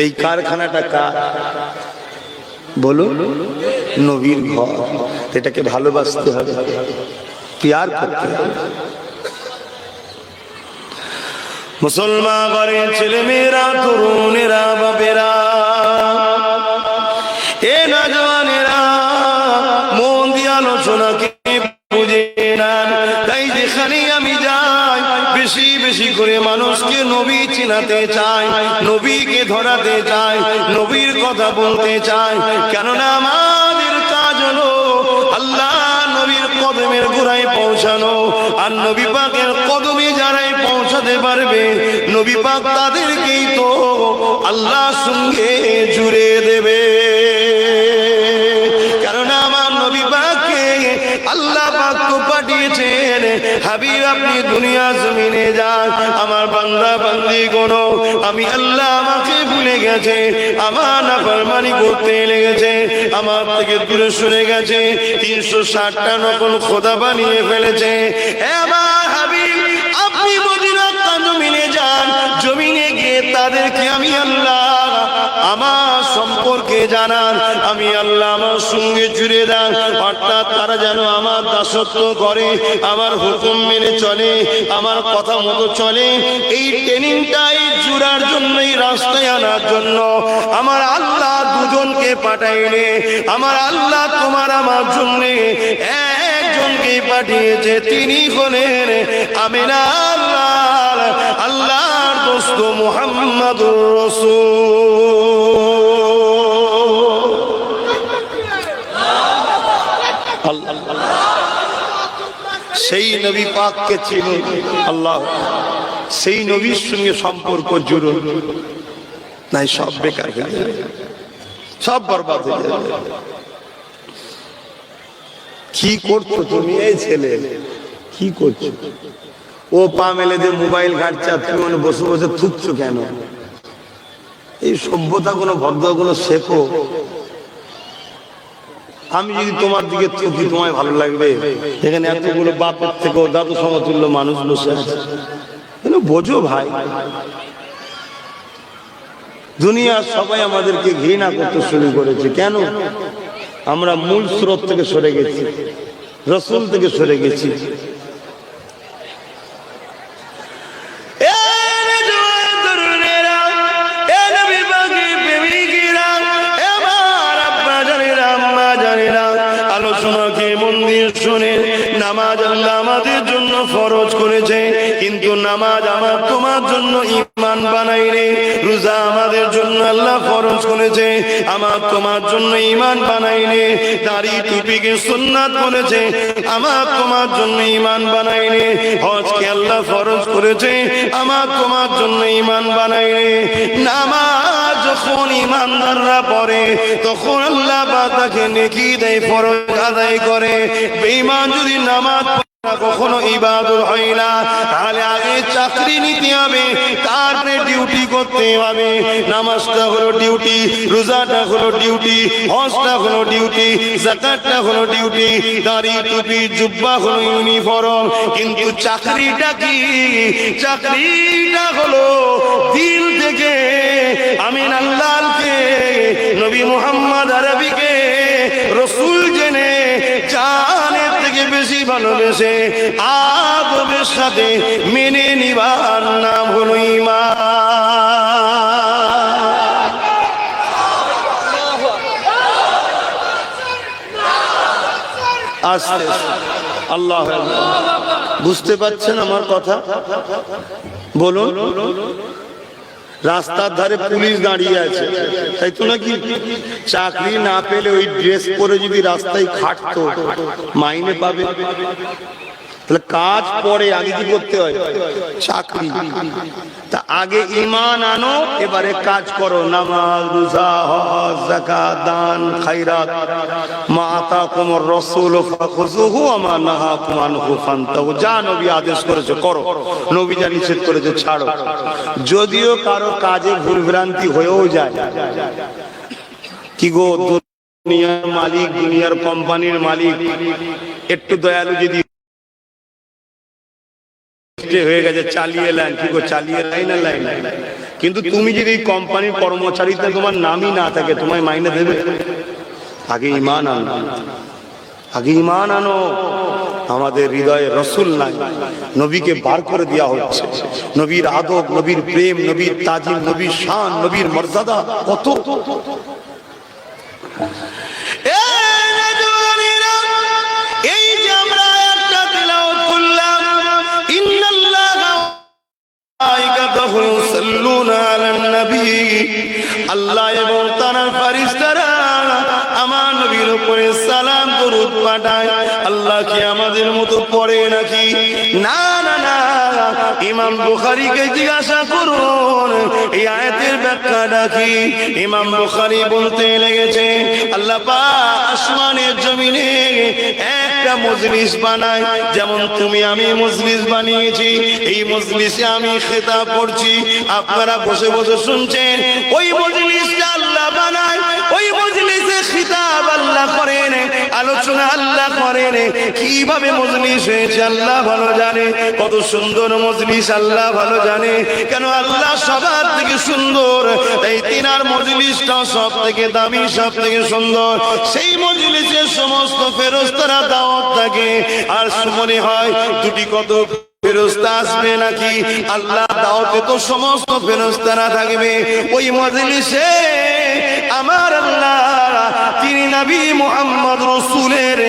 এই কারখানাটা কার? বলুন, নবীর ঘর। এটাকে ভালোবাসতে হবে, প্যার করতে হবে। মুসলমান ঘরের ছেলে মেয়েরা, তরুণেরা, বাবেরা, এ নওজওয়ানেরা, মন দিয়ে আলোচনাকে বুঝে নেন। তাই যেখানে আমি যাই, বেশি বেশি করে মানুষকে নবী চিনাতে চাই, নবীকে ধরাতে চাই, নবীর কথা বলতে চাই। কেননা আমাদের কাজ হলো আল্লাহ নবীর কদমের গোড়ায় পৌঁছানো। আর নবী পাকের কদমে যারাই পৌঁছাতে পারবে, নবী পাক তাদেরকেই তো আল্লাহর সঙ্গে জুড়ে দেবে। কারণ আমার নবী পাককে আল্লাহ পাক তো পাঠিয়েছেন, হাবিব আপনি দুনিয়া জমিনে যান, আমার বান্দা বান্দীগণ, আমি আল্লাহ আমাকে ভুলে গেছে, আমার নাফরমানি করতে লেগেছে, আমার থেকে দূরে সরে গেছে, 360টা নকল খোদা বানিয়ে ফেলেছে। আমার হাবিব আপনি মদিনার জমিনে যান, জমিনে গিয়ে তাদেরকে আমি আল্লাহ আমার সম্পর্কে জানান, আমি আল্লাহ আমার সঙ্গে জুড়ে দেন। অর্থাৎ তারা যেন আমার দাসত্ব করে, আমার হুকুম মেনে চলে, আমার কথা মতো চলে। এই ট্রেনিংটাই জুড়ার জন্য, এই রাস্তায় আনার জন্য আমার আল্লাহ দুজনকে পাঠাইলে, আমার আল্লাহ তোমার আমার জন্য একজনকে পাঠিয়েছে। তিনি হলেন আমিনা আল্লাহর দোস্ত মুহাম্মদুর রাসূল। সেই নবী পাককে চিনি। আল্লাহ সেই নবীর সঙ্গে সম্পর্ক জুড়ুন, নাই সব বেকার হয়ে যাবে, সব বরবাদ হয়ে যাবে। কি করছো তুমি? এই ছেলে কি করছো? ও পা মেলে দিয়ে মোবাইল ঘাটছে, তুমি মানে বসে বসে থুকছো কেন? এই সভ্যতা গুলো, ভদ্র গুলো শেখো। আমি যদি তোমার দিকে থুকি তোমায় ভালো লাগবে? এখানে এতগুলো বাপের থেকে দাদু সমতুল্য মানুষ বসে আছে, বোঝো ভাই। দুনিয়ার সবাই আমাদেরকে ঘৃণা করতে শুরু করেছে। কেন? আমরা মূল স্রোত থেকে সরে গেছি, রসুল থেকে সরে গেছি। আলোচনাকে মন দিয়ে শুনে, নামাজ আল্লাহ আমাদের জন্য ফরজ করেছে, কিন্তু নামাজ আমার তোমার জন্য ঈমান বানাইনি। রোজা আমাদের জন্য আল্লাহ ফরজ করেছে, আমার তোমার জন্য ঈমান বানাইনি। দাড়ি টুপিকে সুন্নাত করেছে, আমার তোমার জন্য ঈমান বানাইনি। হজকে আল্লাহ ফরজ করেছে, আমার তোমার জন্য ঈমান বানাইনি। নামাজ যখন ঈমানদাররা পড়ে তখন আল্লাহ তাকে নেকি দেয়, ফরজ আদায় করে। বেঈমান যদি নামাজ কখনো ইবাদত হয় না, তাহলে আগে চাকরি নিতে হবে, তারপরে ডিউটি করতে হবে। নামাজটা হলো ডিউটি, রোজাটা হলো ডিউটি, হজটা হলো ডিউটি, যাকাতটা হলো ডিউটি, দাড়ি টুপি জুব্বা হলো ইউনিফর্ম। কিন্তু চাকরিটা কি? চাকরিটা হলো দিল থেকে আমিন আল্লাহকে, নবী মুহাম্মদ আরবিকে রসুল জেনে জানের থেকে বেশি ভালোবেসে আদবের সাথে মেনে নিবার নাম হলো ঈমান। আস্তে আল্লাহ, বুঝতে পারছেন আমার কথা? বলুন। রাস্তার ধারে পুলিশ দাঁড়িয়ে আছে, তাই তো নাকি? চাকরি না পেলে ওই ড্রেস পরে যদি রাস্তায় খাটতো, মাইনে পাবে। তাহলে কাজ পরে, আগে কি করতে হয়? চাকরি। তা আগে ঈমান আনো, এবারে কাজ করো। নামাজ, রোজা, হজ, যাকাত, দান, খায়রাত। মা আতাকুমুর রাসূল ফাখুযুহু ওয়া মা নাহাকুম আনহু ফান্তাহু। যা নবী আদেশ করেছে করো, নবী যা নিষেধ করেছে ছাড়ো। যদিও কারো কাজে ভুলভ্রান্তি হয়েও যায়, কি গো, দুনিয়ার মালিক, দুনিয়ার কোম্পানির মালিক একটু দয়ালু যদি হয়ে গেছে, চালিয়ে নেন, কি গো, চালিয়ে লাইন না লাইন। কিন্তু তুমি যদি এই কোম্পানির কর্মচারীতে তোমার নামই না থাকে, তোমায় মাইনে দেবে? আগে ঈমান আনো, আগে ঈমান আনো। আমাদের হৃদয়ে রসুল নাই, নবীকে বার করে দেওয়া হচ্ছে। নবীর আদব, নবীর প্রেম, নবীর তাজিম, নবীর শান, নবীর মর্যাদা কত। এই যে আমরা একটা তেলাওয়াত করলাম, আল্লাহ এবং তার ফেরেশতারা আমার নবীর উপরে সালাম দরুদ পাঠায়। আল্লাহ কি আমাদের মতো পড়ে নাকি? না না না। ইমাম বুখারীকে জিজ্ঞাসা করুন এই আয়াতের ব্যাখ্যাটা কি। ইমাম বুখারী বলতে লেগেছে, আল্লাহ পাক আসমানের জমিনে একটা মজলিস বানায়, যেমন তুমি আমি মজলিস বানিয়েছি। এই মজলিসে আমি খেতাব পড়ছি, আপনারা বসে বসে শুনছেন। ওই মজলিসটা আল্লাহ বানায়, ওই মজলিসে খিতাব আল্লাহ করেন, আলোচনা আল্লাহ করেন। কিভাবে মজলিস হয়েছে আল্লাহ ভালো জানে, কত সুন্দর মজলিস আল্লাহ ভালো জানে। কেন? আল্লাহ সবার থেকে সুন্দর, তাই তিনার মজলিসটা সব থেকে দামি, সব থেকে সুন্দর। সেই মজলিসে সমস্ত ফেরেশতারা দাওয়াত থাকে। আর মনে হয় দুটি কত ফেরেশতা আসবে নাকি? আল্লাহ দাওয়াতে তো সমস্ত ফেরেশতারা থাকবে। ওই মজলিসে আমার আল্লাহ তিনি নবী মুহাম্মদ রাসূলের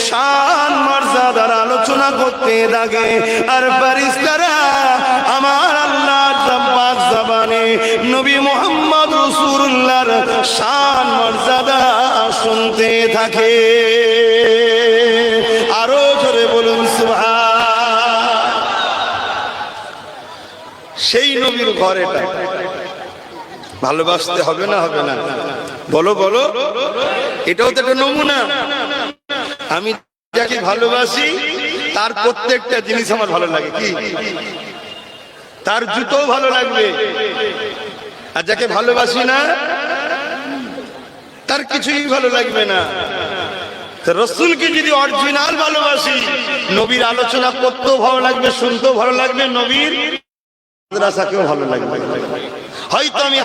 শান মর্যাদার আলোচনা করতে থাকে। আর ফেরেশতারা আমার আল্লাহর পাক জবানে নবী মুহাম্মদ রাসূলুল্লাহর শান মর্যাদা শুনতে থাকে। আরো জোরে বলুন সুবহান। সেই নবীর ঘর এটা। ভালোবাসতে হবে না হবে না? বলো বলো, এটাও তো একটা নমুনা। আমি যাকে ভালোবাসি তার প্রত্যেকটা জিনিস আমার ভালো লাগে। কি? তার জুতো ভালো লাগবে। আর যাকে ভালোবাসি না তার কিছুই ভালো লাগবে না। রসুলকে যদি অরিজিনাল ভালোবাসি, নবীর আলোচনা করতেও ভালো লাগবে, শুনতেও ভালো লাগবে, নবীর মাদ্রাসাকেও ভালো লাগবে। হয়তো আমি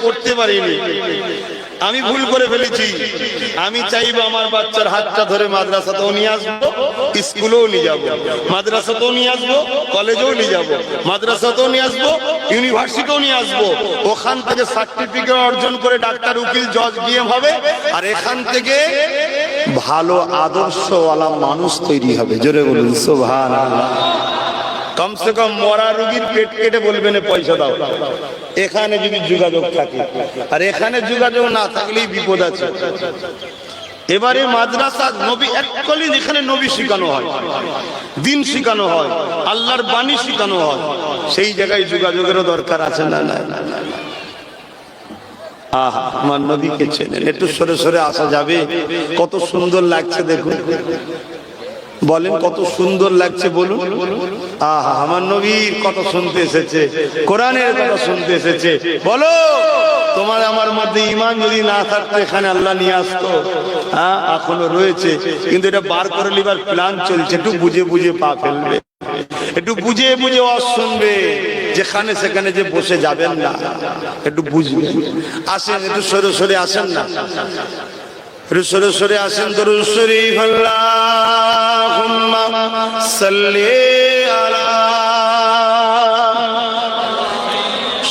করতে পারিনি, আমি ভুল করে ফেলেছি। আমি চাইবো আমার বাচ্চার হাতটা ধরে মাদ্রাসাতেও নিয়ে আসবো, স্কুলেও নিয়ে যাবো, মাদ্রাসাতেও নিয়ে আসবো, কলেজেও নিয়ে যাবো, মাদ্রাসাতেও নিয়ে আসবো, ইউনিভার্সিটিও নিয়ে আসবো। ওখান থেকে সার্টিফিকেট অর্জন করে ডাক্তার, উকিল, জজ, ডিএম হবে। আর এখান থেকে ভালো আদর্শওয়ালা মানুষ তৈরি হবে। জোরে বলুন সুবহানাল্লাহ। কমসে কম মরা রোগীর পেট কেটে বলবেন পয়সা দাও, এখানে যদি যোগাযোগ থাকে। আর এখানে যোগাযোগ না থাকলেই বিপদ আছে। এবারে মাদ্রাসা নবী এককলি, যেখানে নবী শিখানো হয়, দিন শিখানো হয়, আল্লাহর বাণী শিখানো হয়, সেই জায়গায় যোগাযোগেরও দরকার আছে না? না না না। আহা, আমার নবীকে চেনেন। একটু সরে সরে আসা যাবে? কত সুন্দর লাগছে দেখুন। বলেন কত সুন্দর লাগছে বলুন। আহা, আমার নবীর কথা শুনতে এসেছে, কোরআনের কথা শুনতে এসেছে। বলো, তোমার আমার মধ্যে ঈমান যদি না থাকতো এখানে আল্লাহ নিয়ে আসতো? হ্যাঁ, এখনো রয়েছে, কিন্তু এটা বার করে লিবার প্ল্যান চলছে। একটু বুঝে বুঝে পা ফেলবে, একটু বুঝে বুঝে ওয়াজ শুনবে, যেখানে সেখানে যে বসে যাবেন না, একটু বুঝবে। আসেন, একটু সরে সরে আসেন না, সরে সরে আসেন। দরুদ শরীফ আল্লাহুম্মা সাল্লি আলা।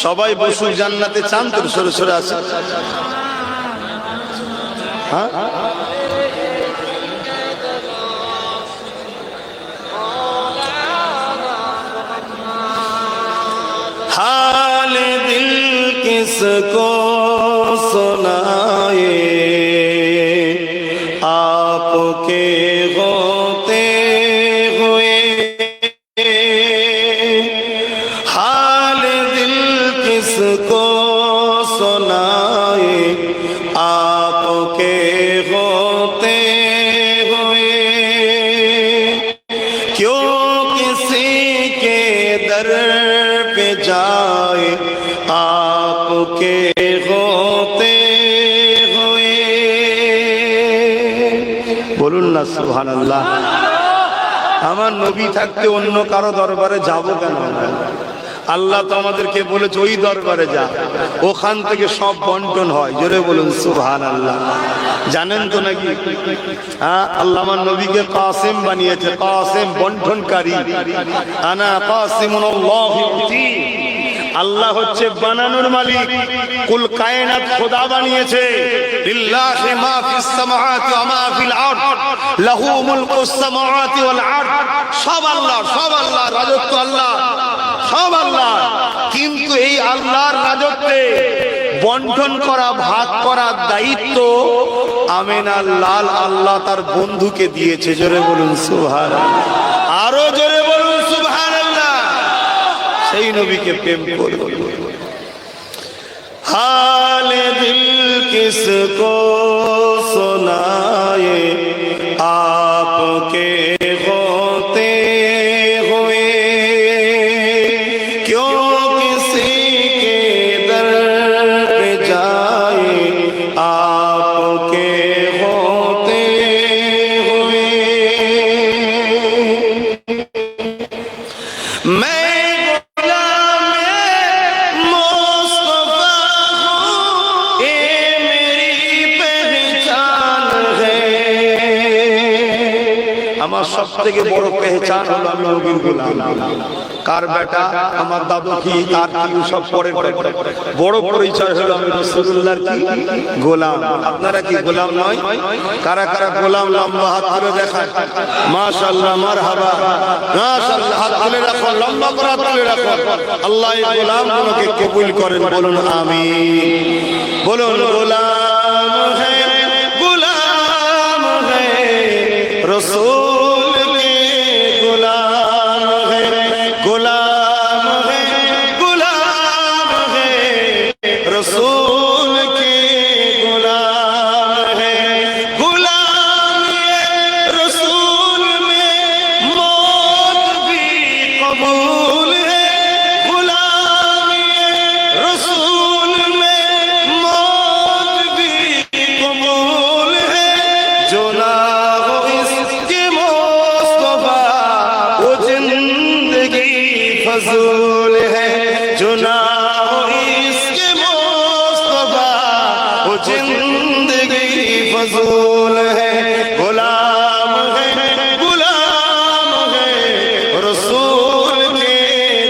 সবাই বসুক, জান্নাতে চান তো? সরে সরে আসেন। হ্যাঁ, हाल दिल किसको सुनाए, आपके होते हुए। हाल दिल किसको सुनाए, आपके होते हुए। क्यों किसी के दर पे जाए, आपके होते हुए। বলুন না সুবহানাল্লাহ। আমার নবী থাকতে অন্য কারো দরবারে যাব কেন? আল্লাহ তো আমাদেরকে বলেছে ওই দরবারে যা, ওখান থেকে সব বন্টন হয়। জোরে বলুন সুবহানাল্লাহ। জানেন তো নাকি? হ্যাঁ, আল্লাহ আমার নবীকে কাসিম বানিয়েছে, কাসিম বন্টনকারী। আনা কাসিমুল্লাহি উতি। আল্লাহ হচ্ছে বানানোর মালিক, কুল কায়নাত খোদা বানিয়েছে। লিল্লাহি মা ফিস সামাওয়াতি ওয়া মা ফিল আরদ, লাহু মুলকুস সামাওয়াতি ওয়াল আরদ। সব আল্লাহ, সব আল্লাহ, রাজত্ব আল্লাহ, সব আল্লাহ। কিন্তু এই আল্লাহর রাজত্বে বন্টন করা, ভাগ করার দায়িত্ব আমিনার লাল আল্লাহ তার বন্ধুকে দিয়েছে। জোরে বলুন সুবহানাল্লাহ। আরো জোরে বলুন সুবহানাল্লাহ। সেই নবীকে প্রেম করব। हाल दिल किसको सुनाए, आपके होते हुए। क्यों किसी के दर पे जाए, आपके होते हुए। मैं সব থেকে বড় পেহচান হলো আমি নবীর গোলাম। কার বেটা, আমার দাদু কি, তার কি, সব পরে বড় পরিচয় হলো আমি রাসূলুল্লাহর কি গোলাম। আপনারা কি গোলাম নয়? কারা কারা গোলাম? লম্বা হাত তুলে দেখায়। মাশাআল্লাহ, মারহাবা, মাশাআল্লাহ। হাত তুলে রাখো, লম্বা করে হাত তুলে রাখো। আল্লাহ এই গোলামগুলোকে কবুল করেন, বলুন আমিন। বলুন গোলাম হ্যায়, গোলাম হ্যায় রাসূল, फजूल है गुलाम है रसूल के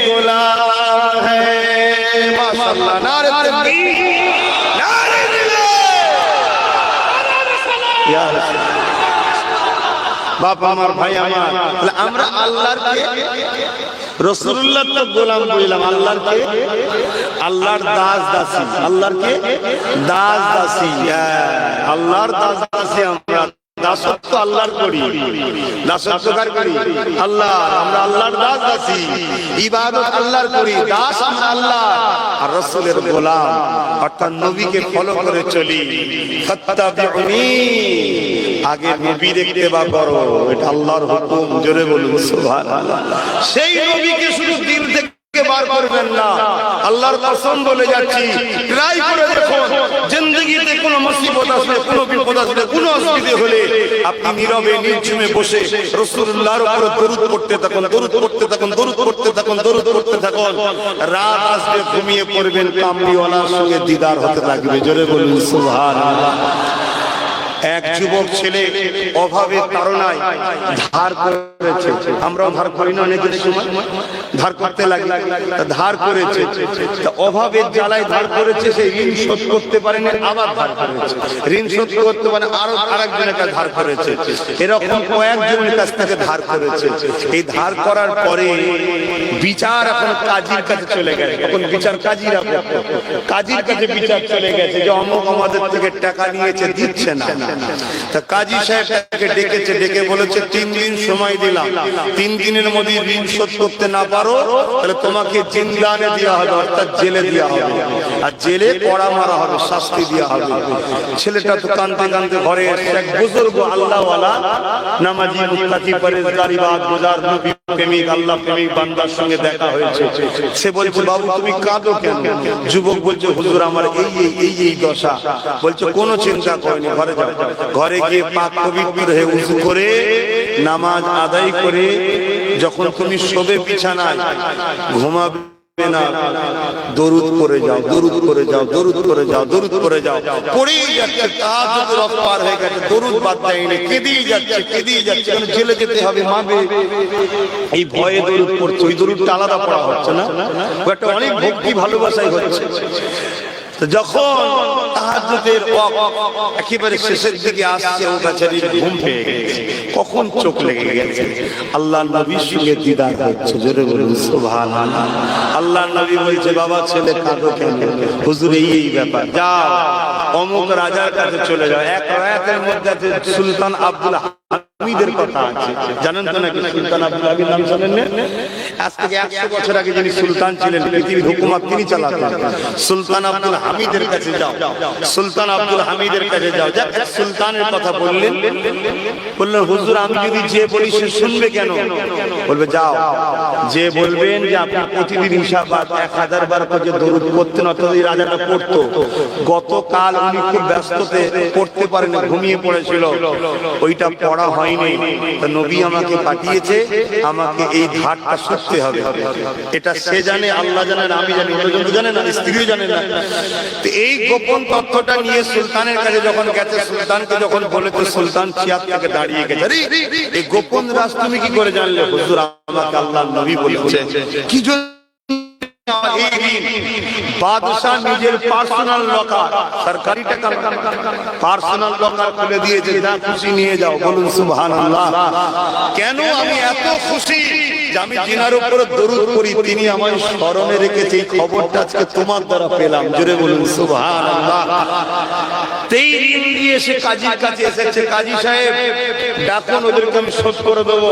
गुलाम है। माशाअल्लाह, नारे तकबीर, नारे रिसालत। या बाप আমার ভাই আমার, তাহলে আমরা আল্লাহর কে রাসূলুল্লাহ তো গোলাম বললাম, আল্লাহর কে আল্লাহর দাস দাসী, আল্লাহর কে দাস দাসী, আল্লাহর দাস দাসী। আমরা দাসত্ব আল্লাহর করি, দাসত্ব কার করি? আল্লাহ। আমরা আল্লাহর দাস দাসী, ইবাদত আল্লাহর করি, দাস আমরা আল্লাহ আর রাসূলের গোলাম, অর্থাৎ নবীকে ফলো করে চলি। ফাত্তাবিউনি, আগে নবী দেখতে বা করো, এটা আল্লাহর হুকুম। জোরে বলুন সুবহানাল্লাহ। সেই নবীকে শুধু দিল থেকে বার করবেন না, আল্লাহর কসম বলে যাচ্ছি, ট্রাই করে দেখুন, জিন্দেগিতে কোনো মুসিবত আসলে, কোনো বিপদ আসলে, কোনো অসুবিধা হলে আপনি নীরবে নির্জনে বসে রাসূলুল্লাহর উপর দরুদ পড়তে থাকুন, দরুদ পড়তে থাকুন, দরুদ পড়তে থাকুন, দরুদ পড়তে থাকুন। রাত আসবে, ঘুমিয়ে পড়বেন, কামলিওয়ালার সঙ্গে দিদার হতে থাকবে। জোরে বলুন সুবহানাল্লাহ। এক যুবক ছেলে অভাবের তাড়নায় ধার করেছে, আমরাও ধার করি না, অনেকের সময় ধার করতে লাগি, ধার করেছে, অভাবের জ্বালায় ধার করেছে, সেই ঋণ শোধ করতে পারেনি, আবার ধার করেছে, ঋণ শোধ করতে পারে আরো আরেকজনের কাছে ধার করেছে, এরকম কয়েকজনের কাছ থেকে ধার করেছে। এই ধার করার পরে বিচার এখন কাজীর কাছে চলে গেছে, এখন বিচার কাজীর কাছে বিচার চলে গেছে যে অমুক আমাদের থেকে টাকা নিয়েছে, দিচ্ছে না। তা কাজী সাহেবকে ডেকেছে, ডেকে বলেছে 3 দিন সময় দিলাম, 3 দিনের মধ্যে ঋণ শোধ করতে না পারো তাহলে তোমাকে জিন্দানে দেওয়া হবে, অর্থাৎ জেলে দেওয়া হবে, আর জেলে পড়া মারা হবে, শাস্তি দেওয়া হবে। ছেলেটা তো কাঁদতে কাঁদতে ঘরে এসে এক বুজুর্গ আল্লাহওয়ালা নামাজি মুত্তাকি পরহেজগার ইবাদত গুজার নবী প্রেমিক আল্লাহ প্রেমিক বান্দার সঙ্গে দেখা হয়েছে। সে বলছে বাবু তুমি কাঁদো কেন? যুবক বলছে হুজুর আমার এই দশা। বলছে কোনো চিন্তা করনি, ঘরে যাও, ঘরে গিয়ে পাক পবিত্র হয়ে উযু করে নামাজ আদায় করে যখন তুমি শোবে বিছানায় ঘুমাবে না, দরুদ করে যাও, দরুদ করে যাও, দরুদ করে যাও, দরুদ করে যাও। পড়েই যাচ্ছে, তাহাজ্জুদ রাত পার হয়ে গেছে, দরুদ বাদ দেয়নি, কেঁদেই যাচ্ছে, কেঁদেই যাচ্ছে, জেলে যেতে হবে, মাবে এই ভয়ে দরুদ পড়ছে। ওই দরুদটা আলাদা পড়া হচ্ছে না, একটা অনেক ভক্তি ভালোবাসাই হচ্ছে। যখন তাহাজ্জুদের একেবারে শেষের দিকে আসছে, ও বেচারির ঘুম পেয়ে গেছে, কখন চোখ লেগে গেছে, আল্লাহর নবীর সঙ্গে দিদার হচ্ছে। জোরে বলুন সুবহানাল্লাহ। আল্লাহর নবী বলছে বাবা ছেলে কাঁদো কেন? হুজুর এই ব্যাপার, যাও অমুক রাজার কাছে চলে যাও। এক রায়াতের মধ্যে সুলতান আব্দুল হামিদের কথা আছে, জানেন তো নাকি? সুলতান আব্দুল হামিদ নাম জানেন না? আজ থেকে 100 বছর আগে যিনি সুলতান ছিলেন, পৃথিবীর হুকুমত তিনি চালাতেন। সুলতান আব্দুল হামিদের কাছে যাও, সুলতান আব্দুল হামিদের কাছে যাও। যাক, সুলতানের কথা বললেন, বললেন হুজুর আমি যদি যে বলি সে শুনবে কেন? বলবে যাও, যে বলবেন যে আপনি প্রতিদিন হিসাবাত 1000 বার করে দরুদ পড়তেন, অর্থাৎ এই রাজাটা পড়তো, গতকাল উনি খুব ব্যস্ততে পড়তে পারেন, ঘুমিয়ে পড়েছিল, ওইটা পড়া হয়নি, নবী আমাকে পাঠিয়েছে, আমাকে এই ধারটা শুনতে হবে। এটা সে জানে, আল্লাহ জানেন, আমি জানি, অন্যজন জানে না, স্ত্রীও জানে না। তো এই গোপন তথ্যটা নিয়ে সুলতানের কাছে যখন গেছে, সুলতানকে যখন বলেছে, সুলতান চেয়ার থেকে দাঁড়িয়ে গেছে, এই গোপন রাজ তুমি কি করে জানলে? হুজুর আমাকে আল্লাহর নবী বলেছে। কি জন্য? বাদশা নিজের পার্সোনাল লকার, সরকারি টাকা পার্সোনাল লকার খুলে দিয়েছে, যা খুশি নিয়ে যাও। বলুন সুবহানাল্লাহ। কেন আমি এত খুশি যে আমি যিনার উপরে দরুদ করি তিনি আমায় স্মরণে রেখেছে, এই খবরটা আজকে তোমার দ্বারা পেলাম। জোরে বলুন সুবহানাল্লাহ। তেই ঋণ দিয়ে সে কাজীর কাছে এসেছে, কাজী সাহেব ডাকুন, ওদেরকে আমি শোধ করে দেবো।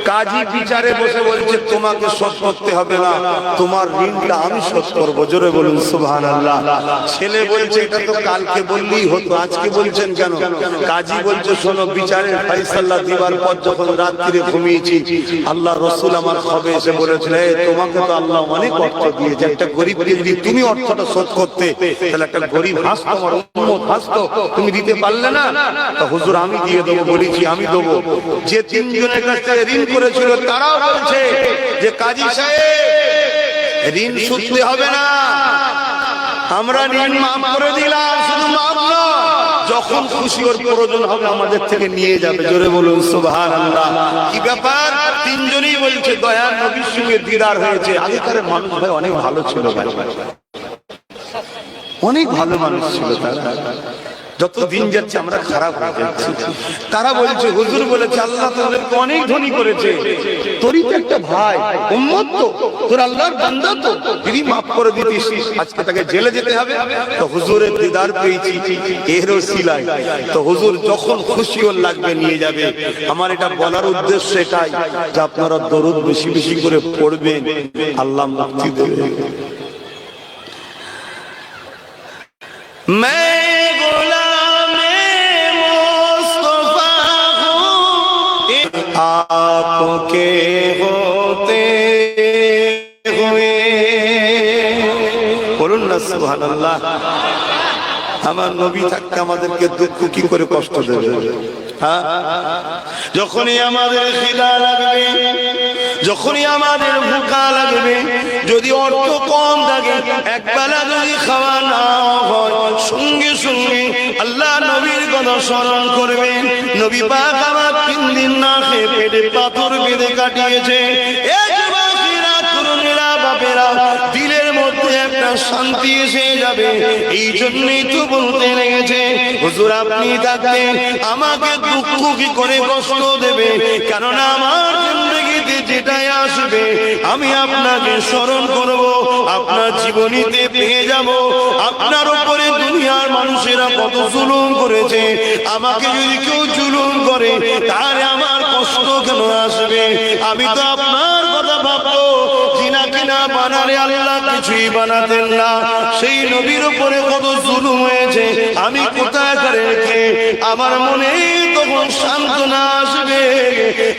কাজী বিচারে বসে বলছে তোমাকে শোধ করতে হবে না, তোমার ঋণটা আমি শোধ করবো। জোরে বলুন সুবহানাল্লাহ। ছেলে বলছে এটা তো কালকে বললেই হতো, আজকে বলছেন কেন? কাজী বলছে শোনো, বিচারের ফায়সালা দিবার পর যখন রাত্রিরে ঘুমিয়েছি, আল্লাহ রাসূল আমার খবরে এসে বলেছিল তোমাকে তো আল্লাহ অনেক অর্থ দিয়েছে, একটা গরিবকে যদি তুমি অর্থটা শোধ করতে তাহলে একটা গরিব হাসতো, আমার উম্মত হাসতো, তুমি দিতে পারলে না, তো হুজুর আমি দিয়ে দেবো, বলেছি আমি দেবো। যে 3 জনের কাছ থেকে ঋণ করেছিল তারাও বলছে যে কাজী সাহেব ঋণ শুধতে হবে না, আমরা ঋণ মাফ করে দিলাম। শুধু মাফ নয়, যখন খুশি ওর প্রয়োজন হবে আমাদের থেকে নিয়ে যাবে। জোরে বলুন সুবহানাল্লাহ। কি ব্যাপার? তিনজনই বলছে দয়ার নবীর সঙ্গে দিদার হয়েছে। আগেকার মানুষ ভাই অনেক ভালো ছিল, ভাই অনেক ভালো মানুষ ছিল তারা। যত দিন যাচ্ছে আমরা খারাপ হয়ে যাচ্ছি। তারা বলছে হুজুর বলেছে আল্লাহ তোদেরকে অনেক ধনী করেছে, তোরই তো একটা ভাই উম্মত, তো তোর আল্লাহর বান্দা, তো যদি মাফ করে দিতিস আজকে তাকে জেলে যেতে হবে। তো হুজুরের দিদার পেয়েছি এর ওসিলায়। তো হুজুর যখন খুশি ওর লাগবে নিয়ে যাবে। আমার এটা বলার উদ্দেশ্য এটাই যে আপনারা দরুদ বেশি বেশি করে পড়বেন, আল্লাহ মুক্তি দেবে। आपके होते हुए বলুন না সুবহানাল্লাহ। আমার নবী থাকতে আমাদেরকে দুঃখ কি করে কষ্ট দেবে? যখনই আমাদের খিদা লাগবে, যখনই আমাদের ভুখা লাগবে, যদি অর্থ কম থাকে, একবেলা যদি খাওয়া না হয়, সঙ্গে সঙ্গে আল্লাহ নবীর কথা স্মরণ করবেন। নবী পাক আমার 3 দিন না খেয়ে পেটে পাথর বেঁধে কাটিয়েছে। দিলের মধ্যে একটা শান্তি এসে যাবে। এই জন্যই তো বলতে লেগেছে হুজুর আপনি থাকতে আমাকে দুঃখ কি করে কষ্ট দেবে? কেননা আমার জিন্দেগিতে যেটাই আসবে আমি আপনাকে স্মরণ করব, আপনার জীবনীতে পেয়ে যাব আপনার উপরে দুনিয়ার মানুষেরা কত জুলুম করেছে। আমাকে যদি কেউ জুলুম করে তাহলে আমার কষ্ট কেন আসবে? আমি তো আপনার কথা ভাববো। জিনা কিনা বানালে আল্লাহ কিছুই বানাতেন না। সেই নবীর উপরে কত জুলুম হয়েছে আমি কোথায় রেখে আমার মনে তখন সান্ত্বনা আসবে।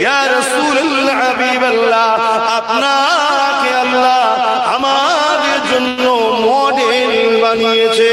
ইয়া রাসূলুল্লাহ হাবিবাল্লাহ, আপনাকে আল্লাহ আমাদের জন্য মডেল বানিয়েছে।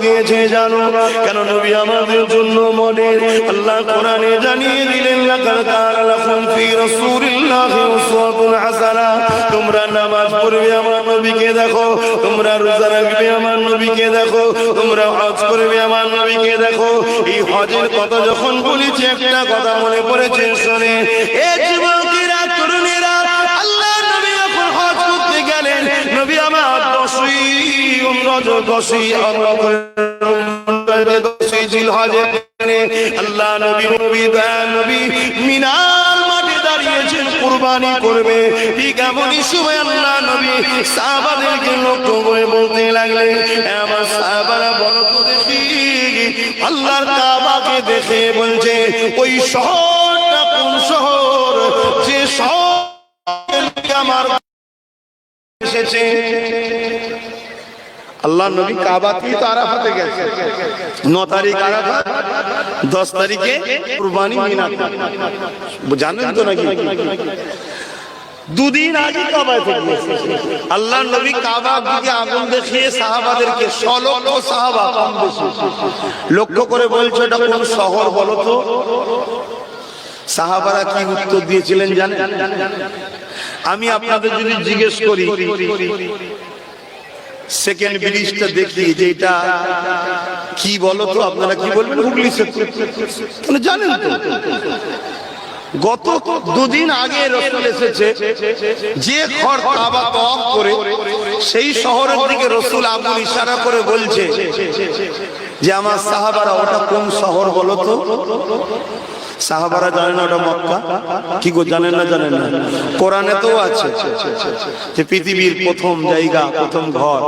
দিয়েছে জানো কেন? নবী আমাদের জন্য মডেল। আল্লাহ কোরআনে জানিয়ে দিলেন লাকাদ কানা লাকুম ফি রাসূলিল্লাহি উসওয়াতুন হাসানাহ। তোমরা নামাজ পড়বে আমার নবীকে দেখো, তোমরা রোজা রাখবে আমার নবীকে দেখো, তোমরা হজ করবে আমার নবীকে দেখো। এই হজের কথা যখন বলেছি একটা কথা মনে পড়েছে, শুনে এ যুবকেরা তরুণেরা, আল্লাহ নবী যখন হজ করতে গেলেন, নবী আমার 10ই আল্লাহ নবী মিনার মাঠে দাঁড়িয়েছেন কুরবানি করবে। ঠিক এমনই সময় আল্লাহ নবী সাহাবাদেরকে লক্ষ্য করে বলতে লাগলেন, আমার সাহাবারা বলো তো দেখি আল্লাহর কাবাকে দেখে বলছে ওই শহরটা কোন শহর, যে শহর আমার এসেছে। আল্লাহ নবী কাবাতেই তো আরাফাতে গেছে। 9 তারিখ আরাফাত, 10 তারিখে কুরবানি মিনা। জানেন তো নাকি? 2 দিন আগে কাবায় থেকে আল্লাহ নবী কাবার দিকে আগুন দেখিয়ে সাহাবাদেরকে 100 লক্ষ সাহাবা কম বেশি লক্ষ্য করে বলছে এটা কোন শহর বলো তো? সাহাবারা কি উত্তর দিয়েছিলেন জানেন? আমি আপনাদের যদি জিজ্ঞেস করি সেকেন্ড ব্রিজটা দেখি যে এটা কি বলো তো, আপনারা কি বলবেন? হুগলি সেতু জানেন তো? গত 2 দিন আগে রাসূল এসেছে, যে ঘর কাবা তওয়াফ করে সেই শহরের দিকে রাসূল আঙ্গুল ইশারা করে বলছে যে আমার সাহাবারা ওটা কোন শহর বলো তো? সাহাবারা জানেন ওটা মক্কা। কি গো জানেন না? জানেন না? কোরআনে তো আছে যে পৃথিবীর প্রথম জায়গা, প্রথম ঘর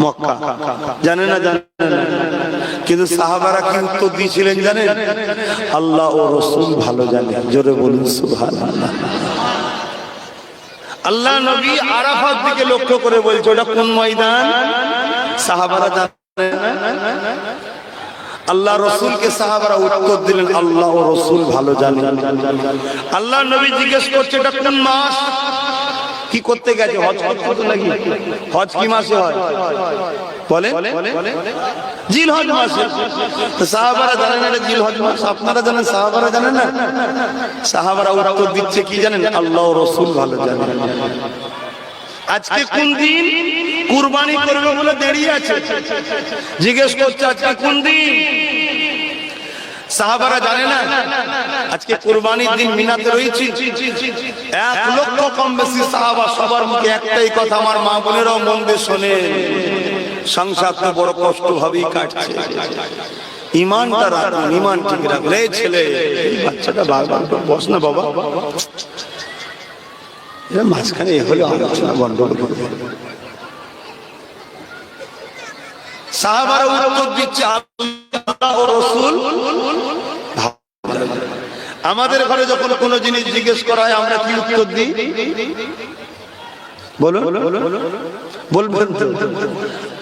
মক্কা। জানেন না? জানেন না? কিন্তু সাহাবারা কি উত্তর দিয়েছিলেন জানেন? আল্লাহ ও রাসূল ভালো জানেন। জোরে বলুন সুবহানাল্লাহ। আল্লাহ নবী আরাফাত দিকে লক্ষ্য করে বলছে ওটা কোন ময়দান? সাহাবারা জানেন না? আল্লাহ রাসূলকে সাহাবারা উত্তর দিলেন আল্লাহ ও রাসূল ভালো জানেন। আল্লাহ নবী জিজ্ঞেস করছে এটা কোন মাস? কি করতে গেছে? হজ করতে নাকি? হজ কি মাসে হয় বলে? জিলহজ মাসে। সাহাবারা জানেন এটা জিলহজ মাস, আপনারা জানেন, সাহাবারা জানেন না? সাহাবারা উত্তর দিচ্ছে কি জানেন? আল্লাহ ও রাসূল ভালো জানেন। আজকে কোন দিন? কুরবানি করবে বলে দাঁড়িয়ে আছে, জিজ্ঞেস করছে আজকে কোন দিন? সাহাবারা জানে না আজকে কুরবানির দিন মিনাতে রয়েছে। 1 লক্ষ কম বেশি সাহাবা, সবার মুখে একটাই কথা, আমার মা বোনেরাও মন দিয়ে শোনে, সংসার তো বড় কষ্ট ভাবেই কাটছে, ইমানটা রাখুন, ইমান ঠিক রাখলে। ছেলে বাচ্চাটা বারবার বস না বাবা, এরা মাঝখানে হলে আলোচনা গন্ডগোল করবে। সাহাবারা উত্তর দিচ্ছে আল্লাহ ও রাসূল। আমাদের ঘরে যখন কোনো জিনিস জিজ্ঞেস করা হয় আমরা কি উত্তর দিই? বলুন, বলবেন তো?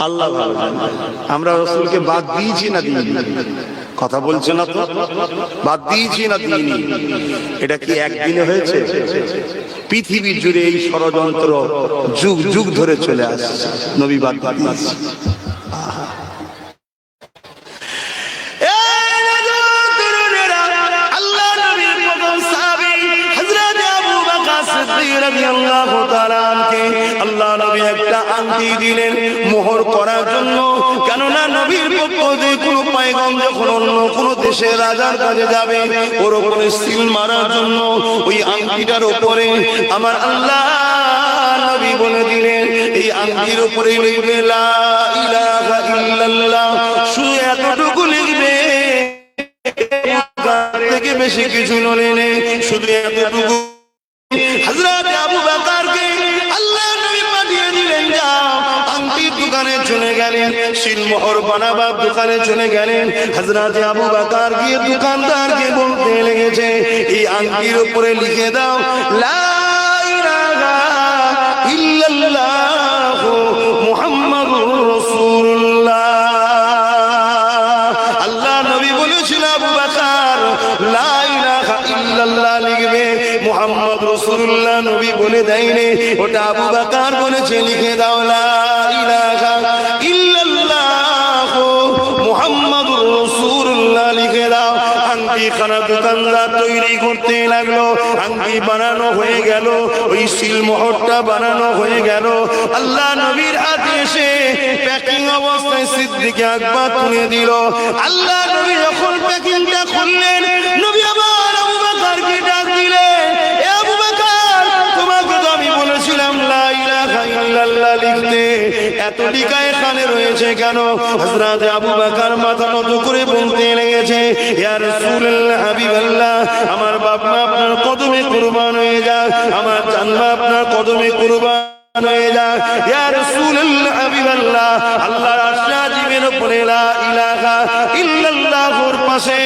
আল্লাহ ভালো জানেন। আমরা রাসূলকে বাদ দিয়েছি না দিইনি? কথা বলছে না তো? বাদ দিয়েছি না দিইনি? এটা কি একদিনে হয়েছে? পৃথিবী জুড়ে এই ষড়যন্ত্র যুগ যুগ ধরে চলে আসছে, নবী বাদ দিয়েছে। আল্লাহ নবী একটা আংটি দিলেন মোহর করার জন্য, কেননা নবীর পক্ষ থেকে কোনো পয়গম্বর যখন অন্য কোনো দেশের রাজার কাছে যাবে ওর উপরে সিল মারার জন্য ওই আংটিটার উপরে আমার আল্লাহ নবী বলে দিলেন এই আংটির উপরে লিখবে লা ইলাহা ইল্লাল্লাহ, শুধু এতটুকু লিখবে, থেকে বেশি কিছু নলেন, শুধু এতটুকু। হযরত আবু বকরকে আল্লাহ নবী পাঠিয়ে দিলেন, যাও আংটির দোকানে চলে গেলেন, সিলমোহর বানাবার দোকানে চলে গেলেন। হযরত আবু বকর গিয়ে দোকানদারকে বলতে লেগেছে এই আংটির উপরে লিখে দাও লা ইলাহা ইল্লাল্লাহ মুহাম্মাদুর রাসূলুল্লাহ। আল্লাহ নবী বলেছিল আবু বকর লা ইলাহা ইল্লাল্লাহ লিখবে, মুহাম্মদ রাসূলুল্লাহ নবী বলে দেয়নি, ওটা আবু বকর বলেছে লিখে দাও লা ইলাহা ইল্লাল্লাহ মুহাম্মাদুর রাসূলুল্লাহ লিখে দাও। আংটি খানা দোকানদার তৈরি করতে লাগলো, আংটি বানানো হয়ে গেল, ওই সিলমোহরটা বানানো হয়ে গেল। আল্লাহ নবীর হাতে এসে প্যাকিং অবস্থায় সিদ্দিক আকবর তুলে দিল। আল্লাহ নবী যখন প্যাকিংটা খুললেন, নবী আবার আবু বকরকে ডাক দিলেন, এ আবু বকর, তোমাকে তো আমি বলেছিলাম লা ইলাহা ইল্লাল্লাহ লিখতে, এত টিকা এখানে রয়েছে কেন? হযরত আবু বকর মাথা নত করে বলতে লেগেছে, ইয়া রাসূলুল্লাহ হাবিবাল্লাহ, আমার বাপ মা আপনার কদমে কুরবান হয়ে যাক, আমার জান আপনার কদমে কুরবান হয়ে যাক, ইয়া রাসূলুল্লাহ হাবিবাল্লাহ। আল্লাহর আরশ আজিমের উপরে লা ইলাহা ইল্লাল্লাহর পাশে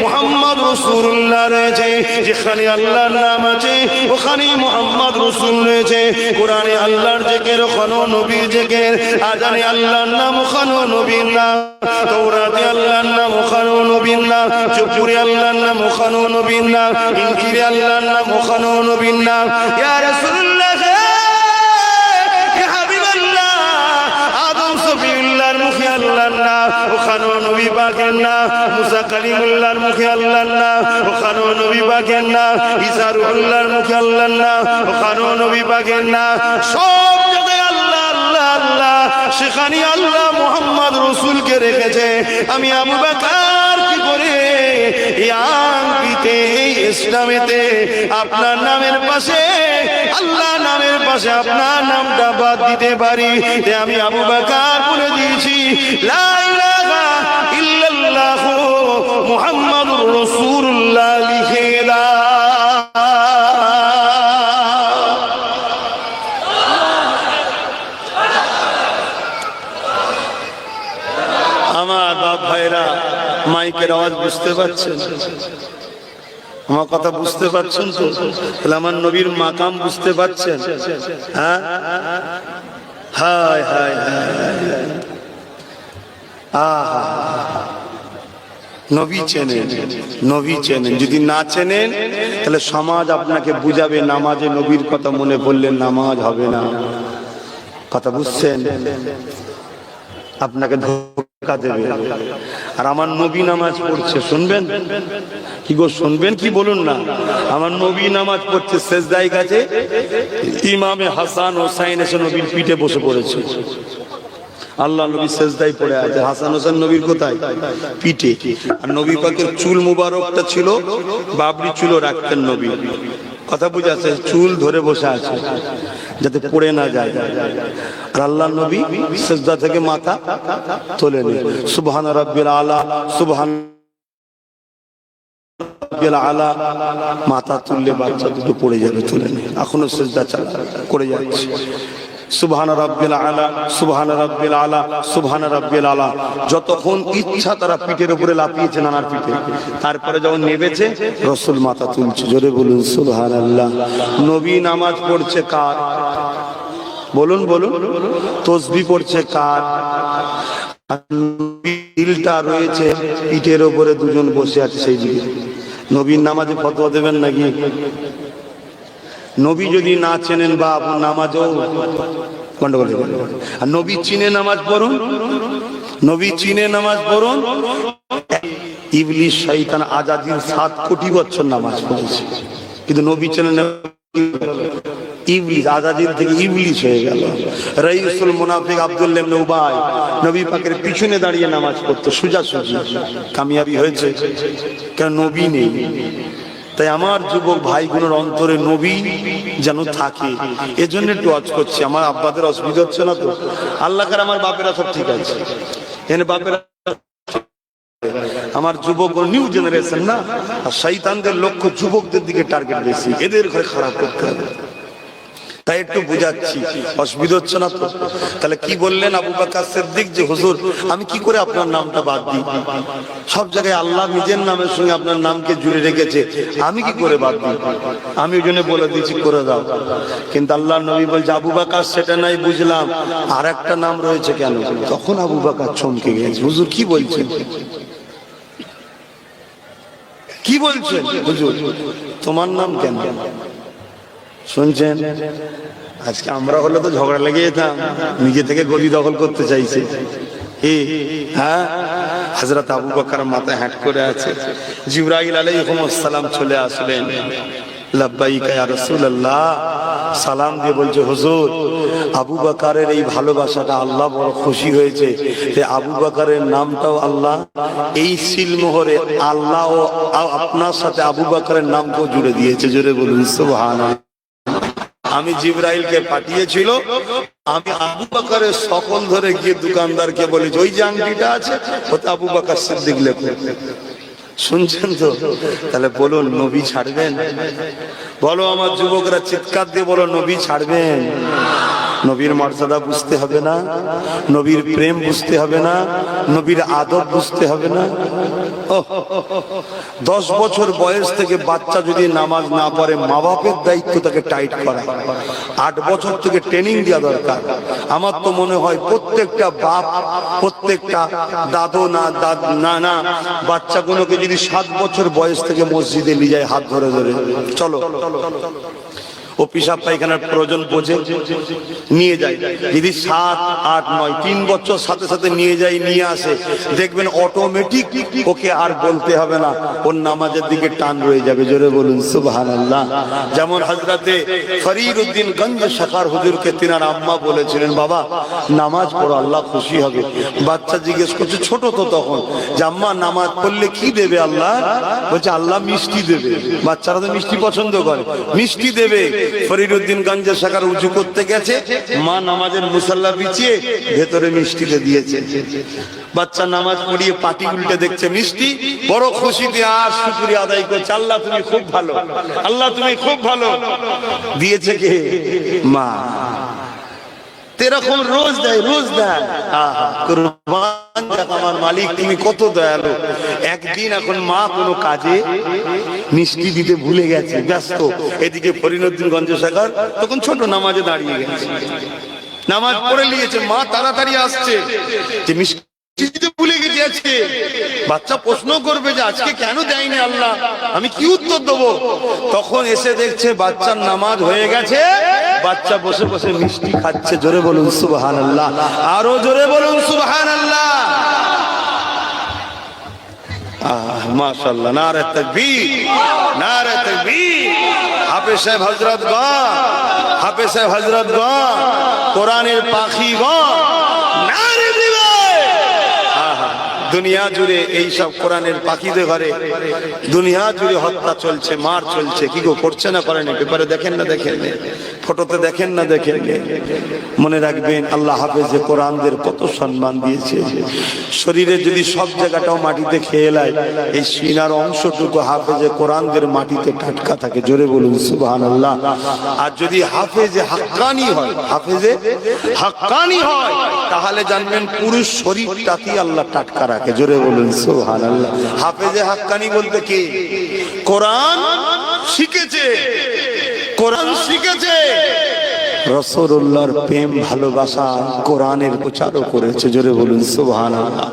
মুহাম্মদ রাসূলুল্লাহ রয়েছে, যেখানে আল্লাহর নাম আছে ওখানেই মুহাম্মদ রাসূল রয়েছে। কোরআনে আল্লাহর জিকির, ওখানে নবীর জিকির, আযানে আল্লাহর নাম, ওখানে নবীর নাম, তাওরাতে আল্লাহর নাম, ওখানে নবীর নাম, জবুরে আল্লাহর নাম, ওখানে নবীর নাম, ইনজিলে আল্লাহর নাম, ওখানে নবীর নাম। ইয়া রাসূলুল্লাহ, মুখে আল্লাহর নাম, ওখানে নবী পাকের নাম, মুসা কালিমুল্লাহর মুখে আল্লাহর নাম, ওখানে নবী পাকের নাম, ঈসা রূহুল্লাহর মুখে আল্লাহর নাম, ওখানে নবী পাকের নাম। সব জায়গায় আল্লাহ আল্লাহ আল্লাহ, সেখানে আল্লাহ মুহাম্মদ রাসূলকে রেখেছে। আমি আবু বকর কি করে এই আংটিতে, এই ইসলামেতে আপনার নামের পাশে, আল্লাহ নামের পাশে আপনার নামটা বাদ দিতে পারি? আমি আবু বকর বলে দিয়েছি লা ইলাহা ইল্লাল্লাহ মুহাম্মাদুর রাসূলুল্লাহ লিখে দাও। আমার বাপ ভাইরা, মাইকের আওয়াজ বুঝতে পারছেন? আমার কথা বুঝতে পারছেন তো? তাহলে আমার নবীর মাকাম বুঝতে পারছেন? হ্যাঁ, হায় হায় হায়, আহা, নবী চেনেন, নবী চেনেন। যদি না চেনেন তাহলে সমাজ আপনাকে বুঝাবে নামাজে নবীর কথা মনে পড়লে নামাজ হবে না। কথা বুঝছেন? আপনাকে ধোঁকা দেবে। আর আমার নবী নামাজ পড়ছে, শুনবেন কি গো? শুনবেন কি? বলুন না। আমার নবী নামাজ পড়ছে, সেজদায় গেছে, ইমামে হাসান হোসাইন এসে নবীর পিঠে বসে পড়েছে। আল্লাহ নবী সেজদায় পড়ে আছে, হাসান হোসেন নবীর কোথায়? পিঠে। আর নবী পাকের চুল মুবারকটা ছিল বাবরি চুলও রাখতেন নবী। কথা বুঝাচ্ছে? চুল ধরে বসে আছে যাতে পড়ে না যায়। আর আল্লাহ নবী সেজদা থেকে মাথা তোলেন। সুবহান রাব্বিল আলা, সুবহান রাব্বিল আলা। মাথা তুললে বাচ্চা দুটো পড়ে যাবে, তুলে নেই, এখনো সেজদা চালা করে যাচ্ছে। সুবহান রাব্বিল আলা, সুবহান রাব্বিল আলা, সুবহান রাব্বিল আলা। যতক্ষণ ইচ্ছা তারা পিঠের উপরে লাফিয়েছে, নানার পিঠে। তারপরে যখন নেবেছে, রাসূল মাথা তুলছে। জোরে বলুন সুবহানাল্লাহ। নবী নামাজ পড়ছে কার? বলুন বলুন। তাসবিহ পড়ছে কার? দিলটা রয়েছে পিঠের উপরে, দুজন বসে আছে সেই দিকে। নবীর নামাজে ফতোয়া দেবেন নাকি? নবী যদি না চেনেন বা আপনি নামাজও গন্ডগোল। আর নবী চিনে নামাজ পড়ুন, নবী চিনে নামাজ পড়ুন। ইবলিস শয়তান আজাদির 7 কোটি বছর নামাজ পড়েছে, কিন্তু নবী চেনে না। ইবলিস আজাদির থেকে ইবলিস হয়ে গেল। রাইসুল মুনাফিক আব্দুল্লাহ ইবনে উবাই নবী পাকের পিছনে দাঁড়িয়ে নামাজ পড়তো সোজাসুজি। কামিয়াবি হয়েছে কারণ নবী নেই। তাই আমার যুবক ভাইগুলোর অন্তরে নবী যেন থাকে, এজন্য একটু ওয়াজ করছি। আমার আব্বাদের অসুবিধা হচ্ছে না তো? আল্লাহ কার আমার বাপেরা সব ঠিক আছে, এখানে বাপেরা। আমার যুবক নিউ জেনারেশন না, আর শয়তানদের লক্ষ্য যুবকদের দিকে টার্গেট বেশি, এদের ঘরে খারাপ করতে হবে। তাই একটু বুঝাচ্ছি, অসুবিধা হচ্ছে না তো? তাহলে কি বললেন আবু বকর সিদ্দিক যে হুজুর আমি কি করে আপনার নামটা বাদ দিই? সব জায়গায় আল্লাহ নিজের নামের সঙ্গে আপনার নামকে জুড়ে রেখেছে, আমি কি করে বাদ দিই? আমি ওই জন্য বলে দিচ্ছি করে দাও। কিন্তু আল্লাহ নবী বলছে আবু বকর সেটা নাই বুঝলাম, আর একটা নাম রয়েছে কেন? তখন আবু বকর চমকে গেছে, হুজুর কি বলছেন? কি বলছেন হুজুর? তোমার নাম কেন? শুনছেন? আজকে আমরা হলে তো ঝগড়া লেগে যেতাম, নিজে থেকে গদি দখল করতে চাইছে। হ্যাঁ, হযরত আবু বকর মাথায় হ্যাট করে আছে। জিবরাইল আলাইহিস সালাম চলে আসলেন। লাব্বাইক ইয়া রাসূলুল্লাহ, সালাম দিয়ে বলছে হুজুর আবু বকরের এই ভালোবাসাটা আল্লাহ বড় খুশি হয়েছে, যে আবু বকরের নামটাও আল্লাহ এই সিলমোহরে আল্লাহ ও আপনার সাথে আবু বকরের নামকেও জুড়ে দিয়েছে। জোরে বলুন সুবহানাল্লাহ। আমি জিবরাইলকে পাঠিয়েছিল, আমি আবু বকরের সকল ধরে গিয়ে দোকানদারকে বলি ওই যে আংটিটা আছে ওতে আবু বকর সিদ্দিক লেখো। শুনছেন তো? তাহলে বলুন নবী ছাড়বেন? বলো আমার যুবকরা চিৎকার দিয়ে বলো নবী ছাড়বেন? নবীর মর্যাদা বুঝতে হবে না? নবীর প্রেম বুঝতে হবে না? নবীর আদব বুঝতে হবে না? 10 বছর বয়স থেকে বাচ্চা যদি নামাজ না পড়ে, মা বাপের দায়িত্ব তাকে টাইট করা। 8 বছর থেকে ট্রেনিং দেওয়া দরকার। আমার তো মনে হয় প্রত্যেকটা বাপ, প্রত্যেকটা দাদু না না বাচ্চাগুলোকে যদি 7 বছর বয়স থেকে মসজিদে নিয়ে যায়, হাত ধরে ধরে চলো, ও পেশাব পায়খানার প্রয়োজন বোঝে নিয়ে যায়। যদি 7, 8, 9 3 বছর সাথে সাথে নিয়ে যায়, নিয়ে আসে, দেখবেন অটোমেটিক ওকে আর বলতে হবে না, ওর নামাজের দিকে টান রয়ে যাবে। জোরে বলুন সুবহানাল্লাহ। যেমন হযরতে ফরিদউদ্দিন গঞ্জ শাখার হুজুরকে তিনার আম্মা বলেছিলেন বাবা নামাজ পড়ো আল্লাহ খুশি হবে। বাচ্চা জিজ্ঞেস করছে, ছোট তো তখন, যে আম্মা নামাজ পড়লে কি দেবে আল্লাহ? বলছে আল্লাহ মিষ্টি দেবে। বাচ্চারা তো মিষ্টি পছন্দ করে, মিষ্টি দেবে। ফরিদউদ্দিন গঞ্জের শাখার উঁচু করতে গেছে, মা নামাজের মুসাল্লা বিছিয়ে ভেতরে মিষ্টি দিয়েছে। বাচ্চা নামাজ পড়িয়ে পাটি উল্টে দেখছে মিষ্টি, বড় খুশিতে আর শুকরিয়া আদায় করছে, আল্লাহ তুমি খুব ভালো, আল্লাহ তুমি খুব ভালো। দিয়েছে কে? মা। এরকম রোজ দেয়, রোজ দেয়। কুরবান যাক আমার মালিক, তুমি কত দয়ালু। একদিন এখন মা কোনো কাজে মিষ্টি দিতে ভুলে গেছে, ব্যস্ত। এদিকে ফরিদউদ্দিন গঞ্জ শাখার তখন ছোট নামাজে দাঁড়িয়ে গেছে, নামাজ পড়ে নিয়েছে, মা তাড়াতাড়ি আসছে যে মিষ্টি মিষ্টি ভুলে গেছি আজকে। বাচ্চা প্রশ্ন করবে যে আজকে কেন দেয়নি আল্লাহ, আমি কি উত্তর দেবো? তখন এসে দেখছে বাচ্চার নামাজ হয়ে গেছে, বাচ্চা বসে বসে মিষ্টি খাচ্ছে। জোরে বলুন সুবহানাল্লাহ, আরো জোরে বলুন সুবহানাল্লাহ। মাশাআল্লাহ, নারে তাকবীর, নারে তাকবীর। হাফেজ সাহেব হযরতগণ, হাফেজ সাহেব হযরতগণ, কোরআনের পাখিগণ, নারে দিবে। দুনিয়া জুড়ে এই সব কোরআনের পাখিদের ঘরে দুনিয়া জুড়ে হত্যা চলছে, মার চলছে। কি গো করছে না করে না? পেপারে দেখেন না দেখেন, ফটোতে দেখেন না দেখেন? মনে রাখবেন আল্লাহ হাফেজে কোরআনদের কত সম্মান দিয়েছে। শরীরে যদি সব জায়গাটাও মাটিতে খেয়ে নেয়, এই সিনার অংশটুকু হাফেজে কোরআনদের মাটিতে টাটকা থাকে। জোরে বলুন সুবহানাল্লাহ। আর যদি হাফেজে হাক্কানি হয়, হাফেজে হাক্কানি হয়, তাহলে জানবেন পুরো শরীরটাকে আল্লাহ টাটকা রাখে। জোরে বলুন সুবহানাল্লাহ। হাফেজে হাক্কানি বলতে কি? কোরআন শিখেছে, কোরআন শিখেছে, রাসূলুল্লাহর প্রেম ভালোবাসা কোরআনের প্রচারও করেছে। জোরে বলুন সুবহানাল্লাহ।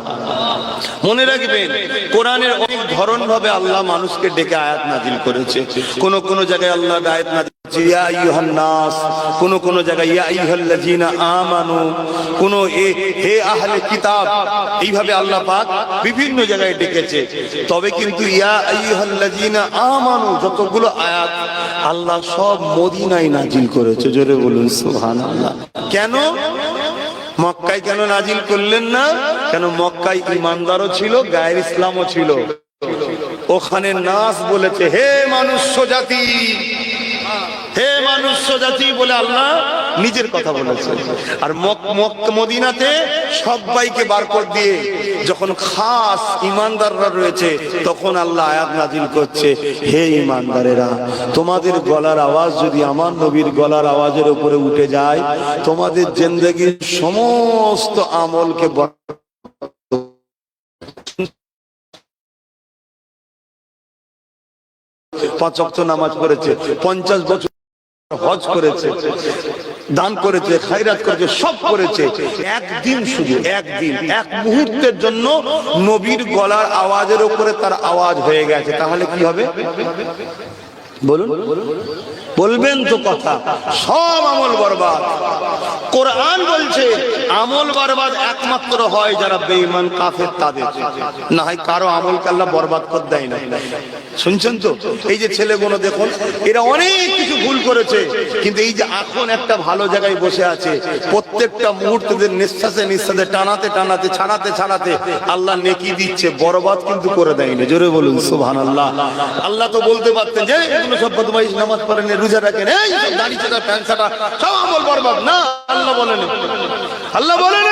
মনে রাখবেন কোরআনের অনেক ধরন ভাবে আল্লাহ মানুষকে ডেকে আয়াত নাজিল করেছে। কোন কোন জায়গায় আল্লাহ আয়াত নাজিল করেছে ইয়া আইয়ুহান নাস, কোন কোন জায়গায় ইয়া আইয়ুহাল্লাযীনা আমানু, কোন হে আহলে কিতাব, এইভাবে আল্লাহ পাক বিভিন্ন জায়গায় ডেকেছে। তবে কিন্তু ইয়া আইয়ুহাল্লাযীনা আমানু যতগুলো আয়াত আল্লাহ সব মদিনায় নাজিল করেছে। জোরে বলুন সুবহানাল্লাহ। কেন মক্কায় কেন নাজিল করলেন না? কেন মক্কায় ইমানদারও ছিল, গায়ের ইসলামও ছিল। ওখানে নাস বলেছে হে মানুষ্য জাতি, হে মানুষ্য জাতি বলে আল্লাহ নিজের কথা বলেছে। আর মদিনাতে সবাইকে বার করে দিয়ে যখন খাস ইমানদাররা রয়েছে, তখন আল্লাহ আয়াত নাজিল করছে হে ইমানদারেরা, তোমাদের গলার আওয়াজ যদি আমার নবীর গলার আওয়াজের উপরে উঠে যায়, তোমাদের জিন্দেগির সমস্ত আমলকে 5 ওয়াক্ত নামাজ পড়েছে, 50 বছর হজ করেছে, দান করেছে, খায়রাত করেছে, সব করেছে। একদিন শুধু একদিন এক মুহূর্তের জন্য নবীর গলার আওয়াজের উপরে তার আওয়াজ হয়ে গেছে, তাহলে কি হবে বলুন? বলবেন তো কথা, সব আমল বরবাদ। কোরআন বলছে আমল বরবাদ একমাত্র হয় যারা বেঈমান কাফের তাদের, না হয় কারো আমলকে আল্লাহ বরবাদ করে দেয় না। শুনছেন তো? এই যে ছেলেগুলো দেখুন, এরা অনেক কিছু ভুল করেছে, কিন্তু এই যে এখন একটা ভালো জায়গায় বসে আছে, প্রত্যেকটা মুহূর্তে নিঃশ্বাসে নিঃশ্বাসে টানাতে টানাতে ছাড়াতে ছাড়াতে আল্লাহ নেকি দিচ্ছে, বরবাদ কিন্তু করে দেয়নি। জোরে বলুন সুবহানাল্লাহ। আল্লাহ তো বলতে পারতেন যে এগুলো সব বদমাইশ, নামাজ পড়েন, রোজা রাখেন, এই সব দাড়ি চাটা প্যান্ট চাটা সব আমল বরবাদ। না, আল্লাহ বলেন, আল্লাহ বলেন।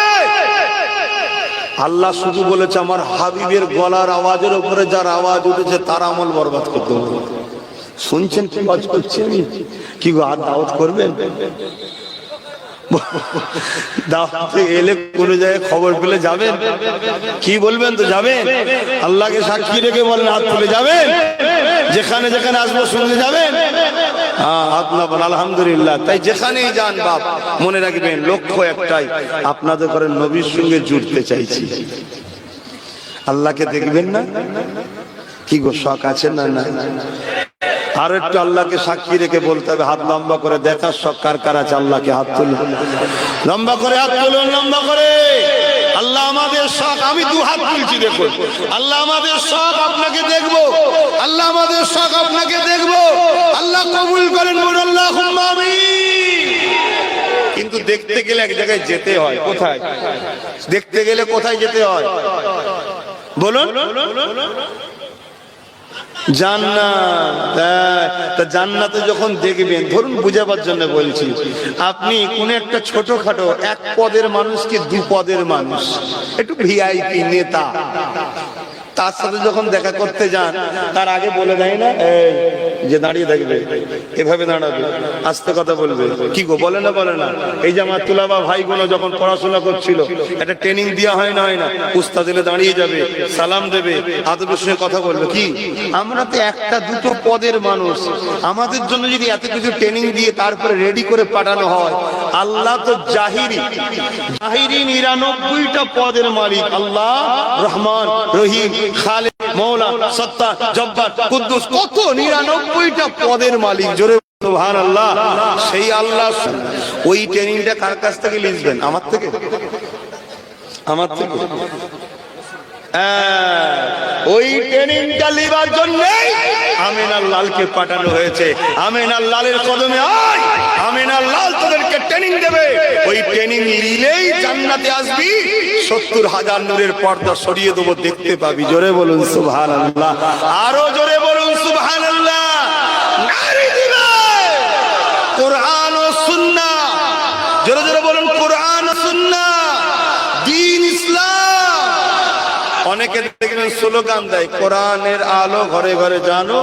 আল্লাহ শুধু বলেছে আমার হাবিবের গলার আওয়াজের উপরে যার আওয়াজ উঠেছে তার আমল বরবাদ করতে হবে। শুনছেন কি কাজ করছি আমি? কি গো আর দাওয়াত করবেন? দাওয়াতে এলে কোন জায়গায় খবর পেলে যাবেন? কি বলবেন তো যাবেন? আল্লাহকে সাক্ষী রেখে বলেন হাত তুলে যাবেন, যেখানে যেখানে আসবো শুনতে যাবেন। আলহামদুলিল্লাহ। তাই যেখানেই যান বাপ মনে রাখবেন লক্ষ্য একটাই, আপনাদের ঘরের নবীর সঙ্গে জুড়তে চাইছি। আল্লাহকে দেখবেন না? কি গো শখ আছে না? না, আর একটু আল্লাহকে সাক্ষী রেখে বলতে হবে, হাত লম্বা করে দেখার শখ কার কার আছে? আল্লাহকে হাত তুলুন, লম্বা করে হাত তুলুন, লম্বা করে। আল্লাহ আমাদের শখ, আমি 2 হাত তুলছি দেখুন। আল্লাহ আমাদের শখ আপনাকে দেখবো, আল্লাহ আমাদের শখ আপনাকে দেখবো। আল্লাহ কবুল করেন, বলুন আল্লাহুম্মা আমিন। কিন্তু দেখতে গেলে এক জায়গায় যেতে হয়। কোথায় দেখতে গেলে কোথায় যেতে হয় বলুন? জান্নাত। জান্নাতে যখন দেখবেন, ধরুন বুঝাবার জন্য বলছি, আপনি কোন একটা ছোটখাটো 1 পদের মানুষ কি 2 পদের মানুষ, একটু ভিআইপি নেতা, তার সাথে যখন দেখা করতে যান তার আগে বলে দেয় না এই যে দাঁড়িয়ে থাকবে, এভাবে দাঁড়াবে, আস্তে কথা বলবে, কি গো বলে না বলে না? এই যে আমার তুলাবা ভাইগুলো যখন পড়াশোনা করছিল একটা ট্রেনিং দেওয়া হয় না, হয় না? উস্তাদ এলে দাঁড়িয়ে যাবে, সালাম দেবে, আদবের সঙ্গে কথা বলবে। কি আমরা তো একটা দুটো পদের মানুষ, আমাদের জন্য যদি এত কিছু ট্রেনিং দিয়ে তারপরে রেডি করে পাঠানো হয়, আল্লাহ তো জাহিরি 99টা পদের মালিক। আল্লাহ রহমান, রহিম, খালেক, মৌলা, সত্তা, জব্বার, কুদ্দুস, কত 99টা পদের মালিক। জোরে সুবহানাল্লাহ। সেই আল্লাহ ওই ট্রেনিংটা কার কাছ থেকে লিখবেন? আমার থেকে, আমার থেকে। ওই ট্রেনিংটা লিবার জন্য আমিনার লালকে পাঠানো হয়েছে। আমিনার লালের কদমে আয়, আমিনার লাল তোদেরকে ট্রেনিং দেবে। ওই ট্রেনিং নিলেই জান্নাতে আসবি, 70,000 নূরের পর্দা সরিয়ে দেবো, দেখতে পাবি। জোরে বলুন সুবহানাল্লাহ, আরো জোরে বলুন সুবহানাল্লাহ। নারী দিবে কোরআন ও সুন্নাহ, জোরে জোরে বলুন কোরআন ও সুন্নাহ, দ্বীন ইসলাম। অনেকে দেখবেন স্লোগান দেয়, কোরআনের আলো ঘরে ঘরে জানো,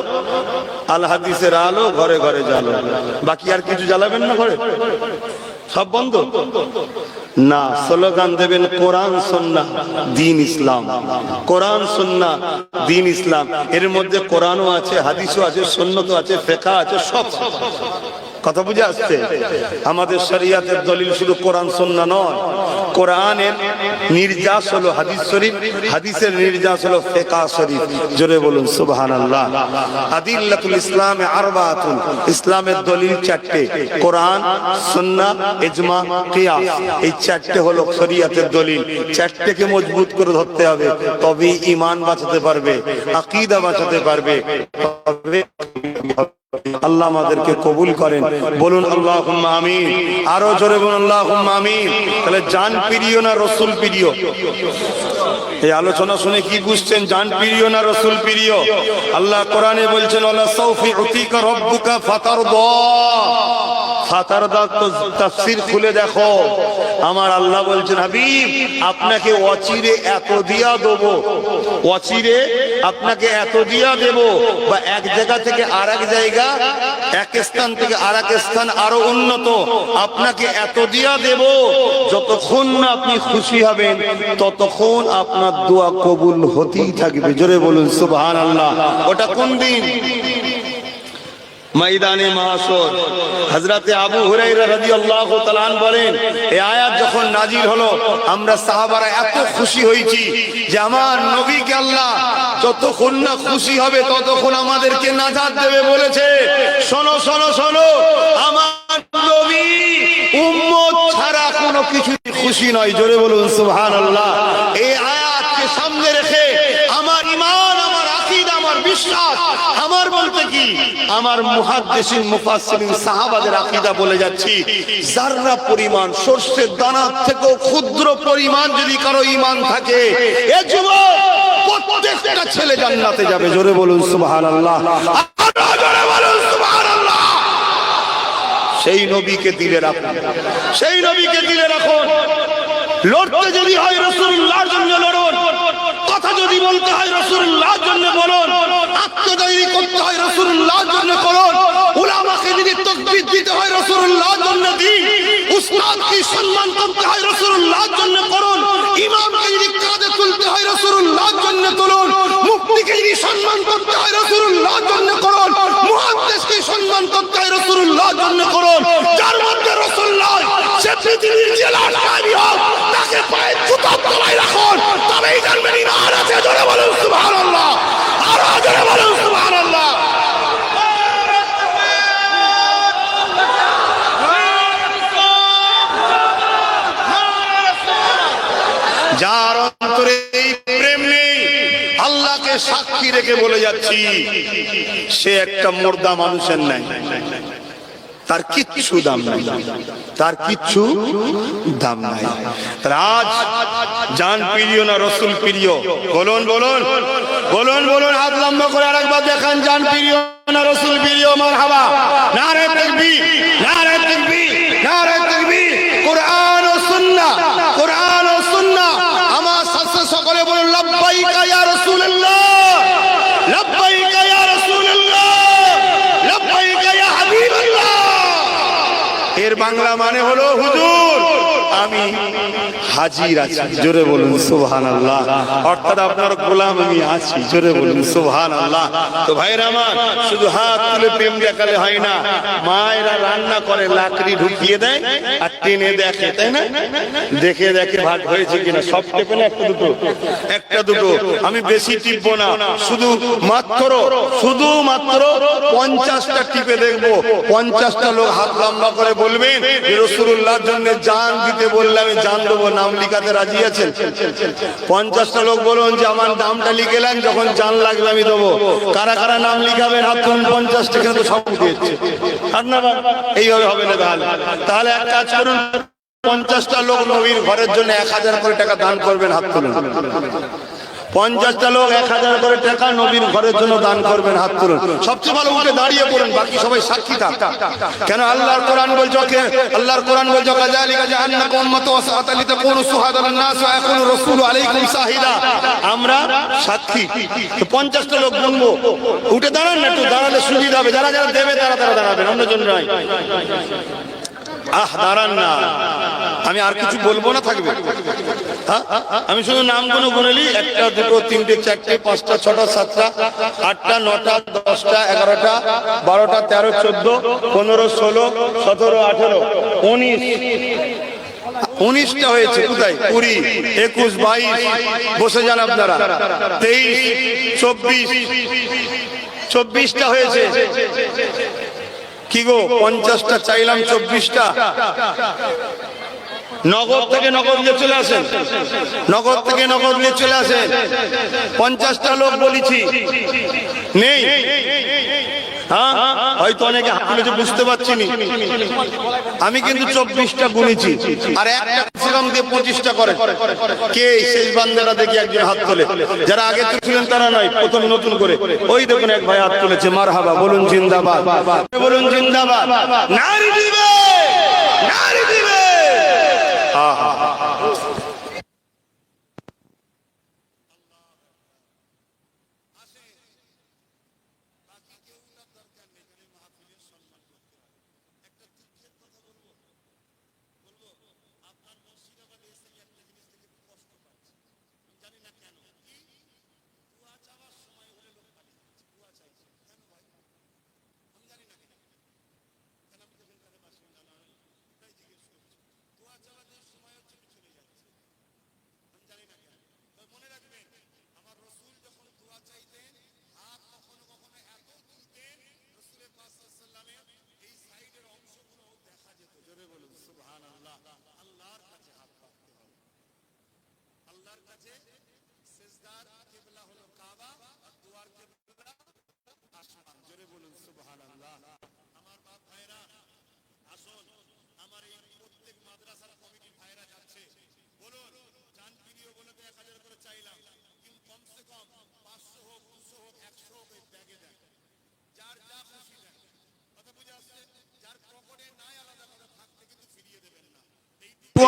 আল হাদিসের আলো ঘরে ঘরে জানো। বাকি আর কিছু জ্বালাবেন না ঘরে? সব বন্ধ না, স্লোগান দেবেন কোরআন সুন্নাহ দ্বীন ইসলাম, কোরআন সুন্নাহ দ্বীন ইসলাম। এর মধ্যে কোরআনও আছে, হাদিসও আছে, সুন্নতও আছে, ফিকহ আছে, সব। কথা বুঝে আসছে? আমাদের শরিয়াতের দলিল শুধু কোরআন সুন্নাহ নয়, কোরআনের নির্যাস হলো হাদিস শরীফ, হাদিসের নির্যাস হলো ফিকহ শরীফ। জোরে বলুন সুবহানাল্লাহ। আদিল্লাতুল ইসলামে আরবাতুন, ইসলামের দলিল 4টে, কোরআন, সুন্নাহ, ইজমা, কিয়াস। এই 4টে হলো শরিয়াতের দলিল। 4টেকে মজবুত করে ধরতে হবে, তবেই ঈমান বাঁচাতে পারবে, আকীদা বাঁচাতে পারবে। তবে আল্লাহ আমাদেরকে কবুল করেন, বলুন আল্লাহুম্মা আমিন। আরো জোরে বলুন আল্লাহুম্মা আমিন। তাহলে জান প্রিয় না রসুল প্রিয়? এই আলোচনা শুনে কি বুঝছেন? জান প্রিয় না রসুল প্রিয়? আল্লাহ কোরআনে বলছেন, ওয়ালা সাউফি উতিকা রাব্বুকা ফাতারদা। ফাতারদা তো তাফসীর খুলে দেখো। আমার আল্লাহ বলছেন, হাবিব আপনাকে অচিরে এত দিয়া দেব, অচিরে আপনাকে এত দিয়া দেব, বা এক জায়গা থেকে আরেক জায়গা, এক স্থান থেকে আরেক স্থান আরো উন্নত, আপনাকে এত দিয়া দেব, যতক্ষণ না আপনি খুশি হবেন ততক্ষণ আপনার দোয়া কবুল হতেই থাকবে। জোরে বলুন সুবহানাল্লাহ। ওটা কোন দিন? ময়দানে মাহশর। হযরতে আবু হুরায়রা রাদিয়াল্লাহু তাআলা আনহু বলেন, এই আয়াত যখন নাজিল হলো, আমরা সাহাবারা এত খুশি হয়েছি যে আমার নবীকে আল্লাহ যতক্ষণ না খুশি হবে ততক্ষণ আমাদেরকে নাজাত দেবে বলেছে। শোনো শোনো শোনো, আমার নবী উম্মত ছাড়া কোনো কিছু খুশি নয়। জোরে বলুন সুবহানাল্লাহ। এই আয়াতকে সামনে রেখে আমার ঈমান, আমার আকীদা, আমার বিশ্বাস, আমার বলতে কি আমার মুহাদ্দিসিন মুফাসসিরিন সাহাবাদের আকীদা বলে যাচ্ছি, যাররা পরিমাণ সরষের দানার থেকেও ক্ষুদ্র পরিমাণ যদি কারো ঈমান থাকে, এ যুবক প্রত্যেকটা ছেলে জান্নাতে যাবে। জোরে বলুন সুবহানাল্লাহ, আরো জোরে বলুন সুবহানাল্লাহ। সেই নবীকে দিলে রাখুন, সেই নবীকে দিলে রাখুন। লড়তে যদি হয় রাসূলুল্লাহর জন্য লড়ুন, কথা যদি বলতে হয় রাসূলুল্লাহর জন্য বলুন, আত্মদায়ী করতে হয় রাসূলুল্লাহর জন্য করুন, উলামাকে যদি তাকবীর দিতে হয় রাসূলুল্লাহর জন্য দিন, উস্তাদকে সম্মান করতে হয় রাসূলুল্লাহর জন্য করুন, ইমামকে যদি কাঁধে তুলতে হয় রাসূলুল্লাহর জন্য তুলুন, মুফতিকে যদি সম্মান করতে হয় রাসূলুল্লাহর জন্য করুন, মুহাদ্দিসকে সম্মান করতে হয় রাসূলুল্লাহর জন্য করুন। যার মধ্যে রাসূলুল্লাহ, সে পৃথিবীর যে লাশাবি হোক, তাকে পায়ে জুতার তলায় রাখুন, তবেই জানবেন ঈমান আছে। জোরে বলুন সুবহানাল্লাহ, আরো জোরে বলুন সুবহানাল্লাহ। যার অন্তরে এই প্রেম নেই, আল্লাহকে সাক্ষী রেখে বলে যাচ্ছি, সে একটা মুর্দা মানুষের নাই, তার কিচ্ছু দাম নাই, তার কিচ্ছু দাম নাই। আজ জান প্রিয় না রসুল প্রিয়? বলুন বলুন বলুন বলুন, হাত লম্বা করে আরেকবার দেখান, জান প্রিয় না রসুল প্রিয়? মারহাবা, নারে তাকবীর, নারে তাকবীর, নারে তাকবীর। কোরআন ও সুন্নাহ, কোরআন ও সুন্নাহ। আমার সাথে সকলে বলুন, লাব্বাইকা ইয়া রাসূলুল্লাহ। বাংলা মানে হলো হুজুর আমি হাজির আছি, জোরে বলুন সুবহানাল্লাহ। অর্থাৎ আপনার গোলাম আমি আছি, জোরে বলুন সুবহানাল্লাহ। তো ভাইরা আমার, শুধু হাত তুলে প্রেম দেখালে হয় না, মায়েরা রান্না করে লাকড়ি ঢুকিয়ে দেয় আর টেনে দেখে, তাই না? দেখে দেখে ভাত হয়েছে কিনা, সব টেপে না, একটা দুটো একটা দুটো। আমি বেশি টিপবো না, শুধুমাত্র 50টা টিপে দেখবো। 50টা লোক হাত লম্বা করে বলবেন রাসূলুল্লাহর জন্য জান দিতে বললে আমি জান দেবো, নাম লিখাতে রাজি আছেন? 50টা লোক বলুন যে আমার নামটা লিখে নেন, যখন জান লাগবে আমি দেবো। কারা কারা নাম লিখাবেন হাত তুলুন। 50টা কিন্তু সব দিয়েছে আর না, এইভাবে হবে না। তাহলে এক কাজ করুন, 50টা লোক নবীর ঘরের জন্য 1000 করে টাকা দান করবেন, হাত তুলুন। 50টা লোক 1000 করে টাকা নবীর ঘরের জন্য দান করবেন, হাত তুলুন। সবচেয়ে ভালো উঠে দাঁড়িয়ে পড়েন, বাকি সবাই সাক্ষী থাক। কেন আল্লাহর কোরআন বলছে, আল্লাহর কোরআন বলছে কাযালিকা জাআলনাকুম উম্মাতান ওয়াসাতান লিতাকুনু শুহাদা আলান নাস ওয়া ইয়াকুনু রাসূলু আলাইকুম শাহিদা। আমরা সাক্ষী। তো 50টা লোক গুনবো, উঠে দাঁড়ান না, একটু দাঁড়ালে সুবিধা হবে। যারা যারা দেবে তারা তারা দাঁড়াবেন, অন্য জন নয়। দাঁড়ান না, আমি আর কিছু বলবো না, থাকবে। আমি শুধু নামগুলো গুনেলি, 1টা 2টো 3টে 4টে 5টা 6টা 7টা 8টা 9টা 10টা 11টা 12টা 13 14 15 16 17 18 19টা হয়েছে। কোথায়? 20 21 22 বসে যান আপনারা। 23 24টা হয়েছে। কি গো, 50টা চাইলাম, 24টা। নগদ থেকে নগদ নিয়ে চলে আসেন, নগদ থেকে নগদ নিয়ে চলে আসেন। 50টা লোক বলেছি, নেই? হ্যাঁ, হয়তো অনেকে হাত তুলেছে, বুঝতে পারছি নি। আমি কিন্তু 24টা গুনেছি, আর একটা সেরকম দিয়ে 25টা করে। কে শেষ বান্দারা দেখি একজন হাত তোলে। যারা আগে তুলছিলেন তারা নয়, প্রথম নতুন করে। ওই দেখুন এক ভাই হাত তুলেছে, মারহাবা, বলুন জিন্দাবাদ, বলুন জিন্দাবাদ। নারী দিবে, নারী দিবে। আহা,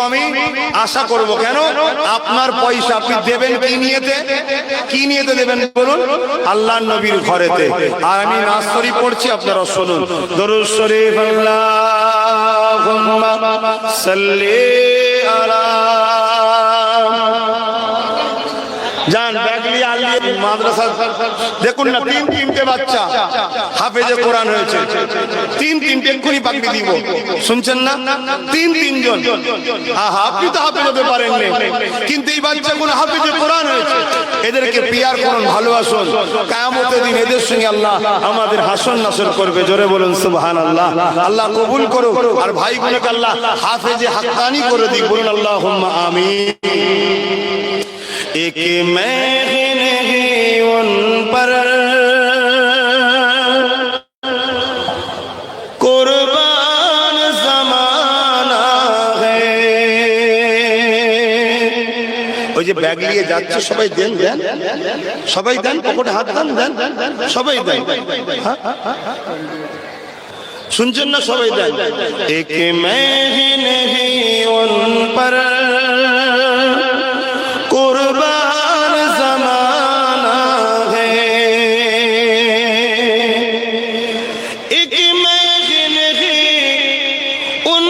আমি আশা করব। কেন? আপনার পয়সা আপনি দেবেন কি নিয়েতে? কি নিয়েতে দেবেন বলুন? আল্লাহর নবীর ঘরেতে। আর আমি নাজ শরীফ পড়ছি, আপনারা শুনুন। দরুদ শরীফ, আল্লাহুম্মা সাল্লি আলা। জান ব্যাগলি আলী মাদ্রাসা দেখুন না, 3-3টে বাচ্চা হাফেজে কোরআন হয়েছে। 3-3টে এক্ষুনি পাকড়ি দিব, শুনছেন না? 3-3 জন। আহা, আপনি তো হাফেজ হতে পারেননি, কিন্তু এই বাচ্চাগুলো হাফেজে কোরআন হয়েছে। এদেরকে পিয়ার করুন, ভালোবাসুন। কিয়ামতের দিন এদের সঙ্গে আল্লাহ আমাদের হাসর নাসর করবে। জোরে বলুন সুবহানাল্লাহ। আল্লাহ কবুল করুক, আর ভাইগুলোকে আল্লাহ হাফেজে হাক্কানি করে দিক। বলুন আল্লাহুম্মা আমিন। एक मैं नहीं उन पर कुर्बान ज़माना है। ওই যে ব্যাগ নিয়ে যাচ্ছে, সবাই দেন, দেন, সবাই দেন, পকেটে হাত দেন, দেন, সবাই দেন। শুনছেন না? সবাই দেন। एक मैं ही नहीं उन पर कुर्बान ज़माना है, एक मैं नहीं उन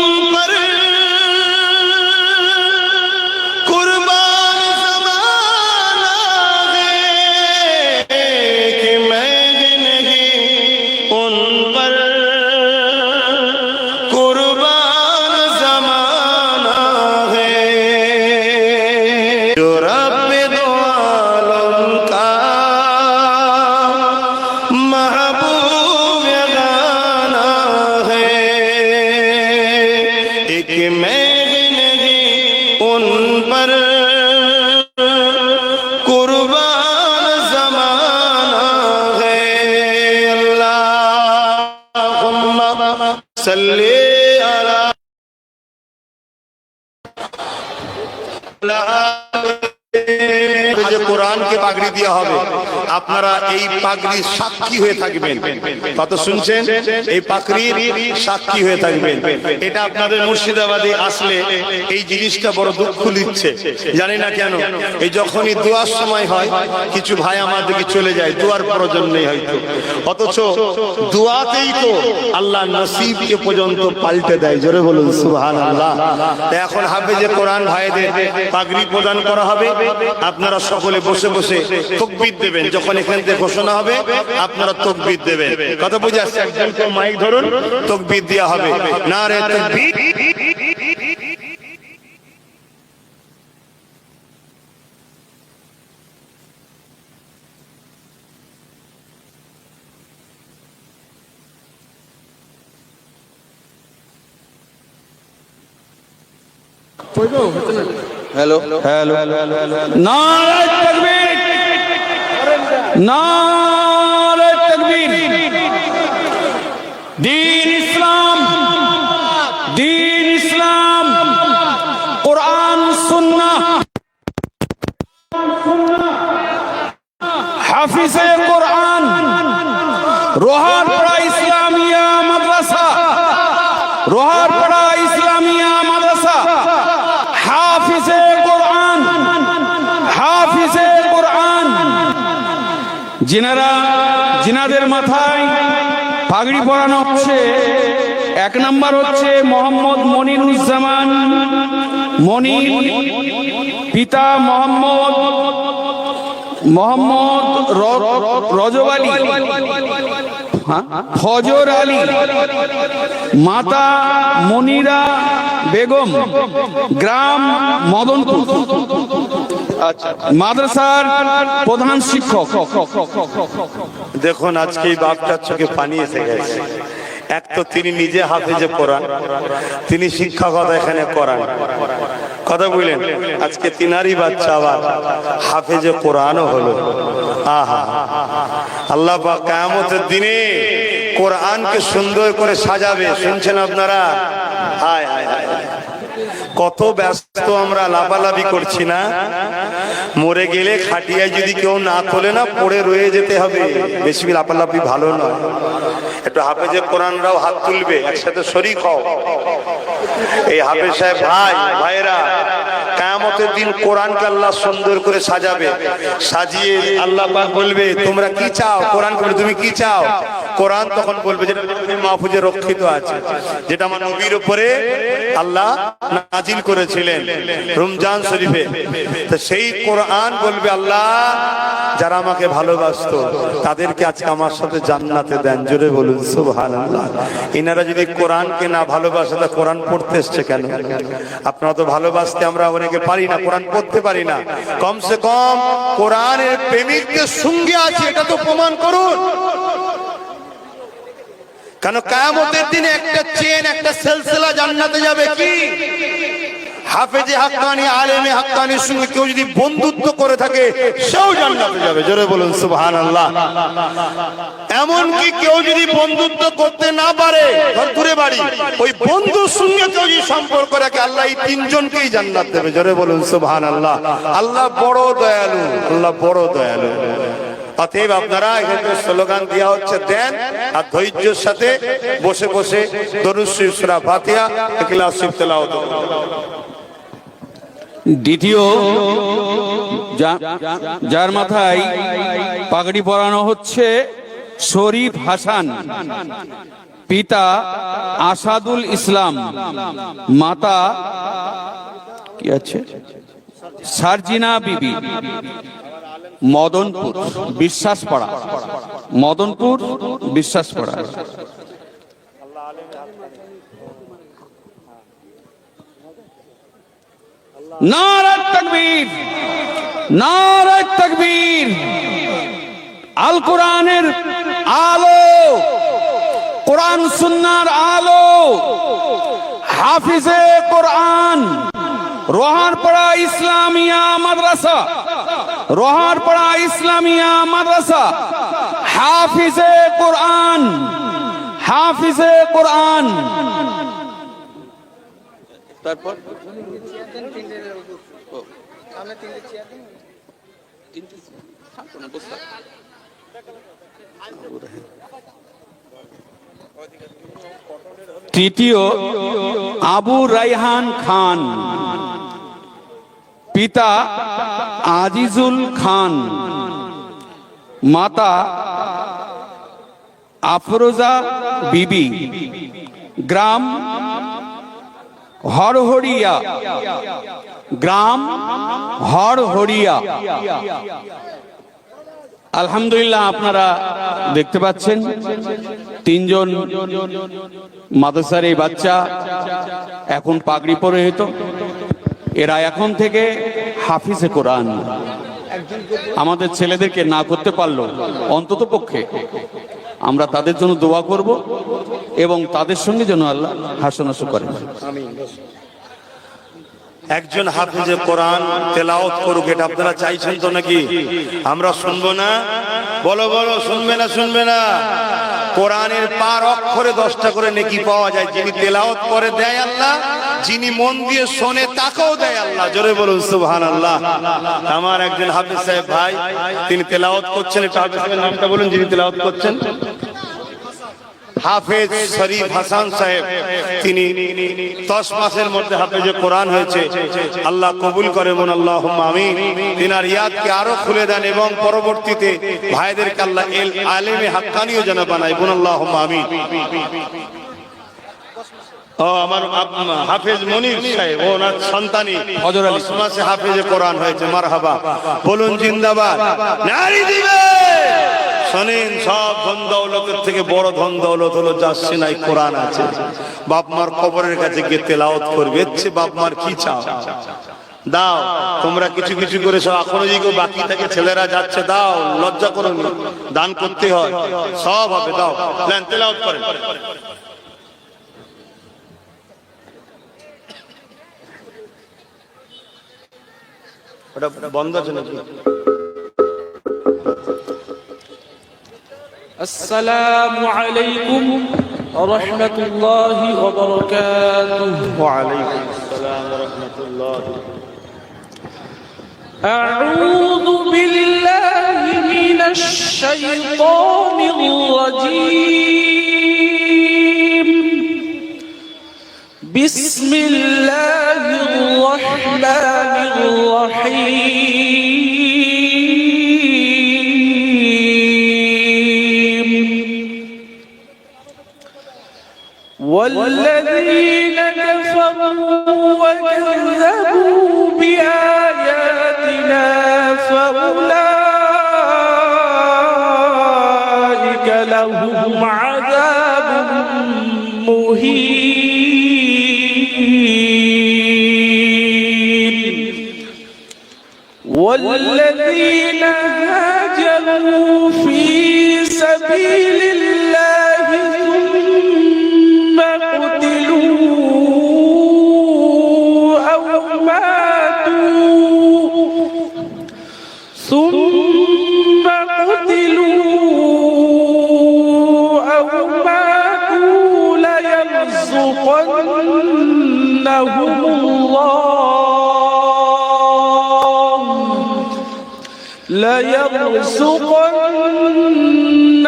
হাফেজে কোরআনকে পাগড়ি দেওয়া হবে, আপনারা এই পাগড়ির সাক্ষী হয়ে থাকবেন। কত শুনছেন? এই পাগড়ির সাক্ষী হয়ে থাকবেন। এটা আপনাদের মুর্শিদাবাদে আসলে এই জিনিসটা বড় দুঃখ দিচ্ছে, জানি না কেন। এই যখনই দোয়ার সময় হয় কিছু ভাই আমাদেরকে চলে যায়, দোয়ার প্রয়োজন নেই হয়তো, অথচ দোয়াতেই তো আল্লাহ নসিবকে পর্যন্ত পাল্টে দেয়। জোরে বলুন সুবহানাল্লাহ। এখন হাফেজে কোরআন ভাইদের পাগড়ি প্রদান করা হবে, আপনারা সকলে বসে বসে তাকবীর দেবেন। যখন এখান থেকে ঘোষণা হবে আপনারা তাকবীর দেবেন। কথা বুঝে আসছে? একজন কেউ মাইক ধরুন, তাকবীর দেওয়া হবে। নারে তাকবীর। हेलो हेलो नारे तकबीर, नारे तकबीर। दीन इस्लाम, दीन इस्लाम, कुरान सुन्ना, हाफिज़े कुरान, रोहारपाड़ा इस्लामिया मदरसा, रोहारपाड़ा इस्लामिया मदरसा, हाफिज़े कुरान, हाफिज़े कुरान। जिनाদের মাথায় পাগড়ি পরানো হচ্ছে। এক নাম্বার হচ্ছে মোহাম্মদ মনিরুজ্জামান মনির, পিতা মোহাম্মদ রজব আলী, ফজর আলী, মাতা মনিরা বেগম, গ্রাম মদনপুর, মাদ্রাসার প্রধান শিক্ষক। দেখুন আজকে এই বাপটার চোখে পানি এসে গেছে। এক তো তিনি নিজে হাফেজে কোরআন, তিনি শিক্ষকতা এখানে করান, কথা বললেন। আজকে তিনারই বাচ্চা আবার হাফেজে কোরআনও হলো। আহা, আল্লাহ পাক কিয়ামতের দিনে কোরআনকে সুন্দর করে সাজাবে। শুনছেন আপনারা? হায় হায় হায়, কত ব্যস্ত আমরা, লাফালাফি করছি না? মরে গেলে খাটিয়ায় যদি কেউ না তোলে না, পড়ে রয়ে যেতে হবে। বেশি লাফালাফি ভালো নয়। একটু হাফেজে কোরআনরাও হাত তুলবে, একসাথে শরীক হও। এই হাফেজ সাহেব ভাইরা, কিয়ামতের দিন কোরআনকে আল্লাহ সুন্দর করে সাজাবে। সাজিয়ে আল্লাহ পাক বলবে তোমরা কি চাও? কোরআন বলবে তুমি কি চাও? কোরআন তখন বলবে যেটা মাহফুজে রক্ষিত আছে, যেটা আমার নবীর উপরে আল্লাহ নাজিল করেছিলেন রমজান শরীফে। তো সেই কোরআন বলবে আল্লাহ যারা আমাকে ভালোবাসতো তাদেরকে আজকে আমার সাথে জান্নাতে দেন। জোরে বলুন সুবহানাল্লাহ। ইনারা যদি কোরআনকে না ভালোবাসে তা কোরআন পড়তে এসছে কেন? আপনারা তো ভালোবাসতে আমরা অনেকে পারি না, কোরআন পড়তে পারি না। কমসে কম কোরআনের প্রেমিকদের সঙ্গে আছে, এটা তো প্রমাণ করুন। কেন কিয়ামতের দিনে একটা চেন, একটা সিলসিলা জান্নাতে যাবে। কি? হাফেজে হাক্কানি, আলেমে হাক্কানির সঙ্গে কেউ যদি বন্ধুত্ব করে থাকে সেও জান্নাতে যাবে। জোরে বলুন সুবহানাল্লাহ। এমন কি কেউ যদি বন্ধুত্ব করতে না পারে, দূরে বাড়ি, ওই বন্ধুর সঙ্গে কেউ যদি সম্পর্ক রাখে, আল্লাহ এই তিনজনকেই জান্নাত দেবে। জোরে বলুন সুবহানাল্লাহ। আল্লাহ বড় দয়ালু, আল্লাহ বড় দয়ালু। অতএব আপনারা এখানে স্লোগান দেওয়া হচ্ছে, দেন আর ধৈর্যের সাথে বসে বসে দরুদ শরীফ, সূরা ফাতিহা, ইখলাস শরীফ তেলাওয়াত। দ্বিতীয় যার মাথায় পাগড়ি পরানো হচ্ছে শরীফ হাসান, পিতা আসাদুল ইসলাম, মাতা কি আছে সারজিনা বিবি, মদনপুর বিশ্বাসপাড়া, মদনপুর বিশ্বাসপাড়া। নারে তাকবীর, নারে তাকবীর। আল কোরআনের আলো, কোরআন সুন্নাহর আলো, হাফিজে কোরআন, রোহারপাড়া ইসলামিয়া মাদ্রাসা, রোহারপাড়া ইসলামিয়া মাদ্রাসা, হাফিজে কোরআন, হাফিজে কোরআন। তারপর তৃতীয় আবু রাইহান খান, পিতা আজিজুল খান, মাতা আফরোজা বিবি, গ্রাম হরহরিয়া, গ্রাম হরহরিয়া। আলহামদুলিল্লাহ, আপনারা দেখতে পাচ্ছেন তিনজন মাদ্রাসার এই বাচ্চা এখন পাগড়ি পরিহিত। এরা এখন থেকে হাফিজে কোরআন। আমাদের ছেলেদেরকে না করতে পারলো, অন্তত পক্ষে আমরা তাদের জন্য দোয়া করব এবং তাদের সঙ্গে যেন আল্লাহ হাসনাস করেন। একজন হাফিজে কোরআন তেলাওয়াত করুক, এটা আপনারা চাইছেন তো নাকি? আমরা শুনবো না? বলো বলো, শুনবে না? শুনবে না? কোরআনের পার অক্ষরে 10টা করে নেকি পাওয়া যায়। যিনি তেলাওয়াত করে দেয় আল্লাহ, যিনি মন দিয়ে শোনে তাকেও দেয় আল্লাহ। জোরে বলুন সুবহানাল্লাহ। আমার একজন হাফিজ সাহেব ভাই, তিনি তেলাওয়াত করছেন। একটু হাফিজ সাহেবের নামটা বলুন যিনি তেলাওয়াত করছেন। হাফেজ শরীফ হাসান সাহেব, তিনি 10 মাসের মধ্যে হাফেজে কোরআন হয়েছে। আল্লাহ কবুল করে, বলুন আল্লাহুম্মা আমিন। তিনার ইয়াদকে আরো খুলে দেন এবং পরবর্তীতে ভাইদেরকে আল্লাহ আলেমে হাক্কানিও যেন বানায়, বলুন আল্লাহুম্মা আমিন। ও আমার হাফেজ মনির সাহেব, ওনার সন্তানই 10 মাসে হাফেজে কোরআন হয়েছে। মারহাবা, বলুন জিন্দাবাদ। নারী দিবে। শোনেন, সব ধন দৌলতের থেকে বড় ধন দৌলত হলো যার সিনায় কোরআন আছে। বাপ মার কবরের কাছে গিয়ে তেলাওয়াত করবে, এচ্ছে বাপ মার কি চাও দাও। তোমরা কিছু কিছু করে সব এখনো যদি বাকি থাকে, ছেলেরা যাচ্ছে, দাও, লজ্জা করো, দান করতে হয়, সব হবে, দাও, তেলাওয়াত করেন। ওটা বন্ধ আছে নাকি? السلام عليكم ورحمة الله وبركاته. وعليكم السلام ورحمة الله. أعوذ بالله من الشيطان الرجيم. بسم الله الرحمن الرحيم. والذين كفروا وكذبوا بآياتنا فأولئك لهم عذاب مهين. والذين هاجروا في سبيل الله ثم قتلوا أو ماتوا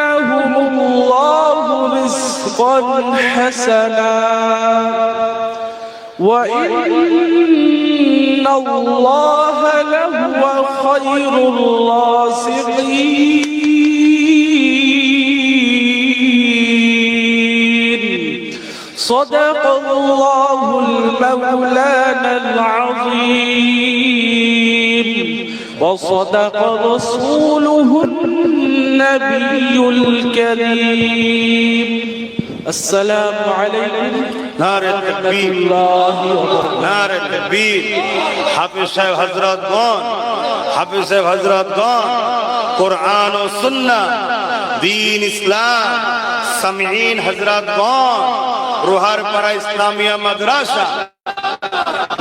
ليرزقنهم الله رزقا حسنا وإن الله لهو خير الرازقين. صدق الله المولانا العظيم وصدق رسوله النبي الكريم. السلام عليكم নারে তাকবীর, নারে তাকবীর। হাফেজ সাহেব হযরতগণ, হাফেজ সাহেব হযরতগণ, কোরআন ও সুন্নাহ, দ্বীন ইসলাম, সামিঈন হযরতগণ, রোহারপাড়া ইসলামিয়া মাদ্রাসা,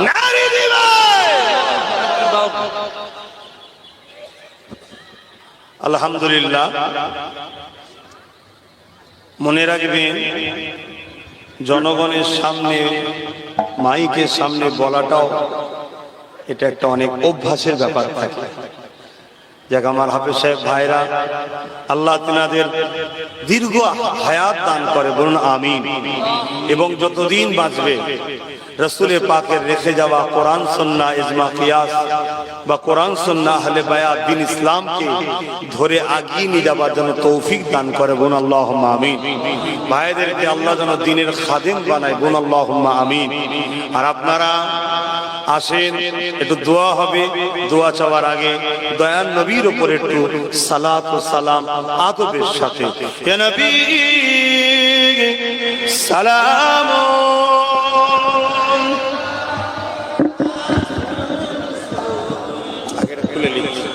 নারে দিবে। আলহামদুলিল্লাহ। মনে রাখবেন, জনগণের সামনে, মাইকের সামনে বলাটাও এটা একটা অনেক অভ্যাসের ব্যাপার থাকে। যাক আমার হাফেজ সাহেব ভাইরা, আল্লাহ তিনাদের দীর্ঘ হায়াত দান করে, বলুন আমিন। এবং যতদিন বাঁচবে রসুলের পাকের রেখে যাওয়া কোরআন সুন্নাহ ইজমা কিয়াস বা কোরআন সুন্নাহ আহলে বায়াত দ্বীন ইসলামকে ধরে আগিয়ে নিয়ে যাওয়ার জন্য তৌফিক দান করে, বলুন আল্লাহুম্মা আমিন। ভাইদেরকে আল্লাহ যেন দ্বীনের খাদেম বানায়, বলুন আল্লাহুম্মা আমিন। আর আপনারা আসেন, একটু দোয়া হবে। দোয়া চাওয়ার আগে দয়ার নবীর উপর একটু সালাত ও সালাম আদবের সাথে, ইয়া নবী সালাম। আগেটা খুলে লিখছি।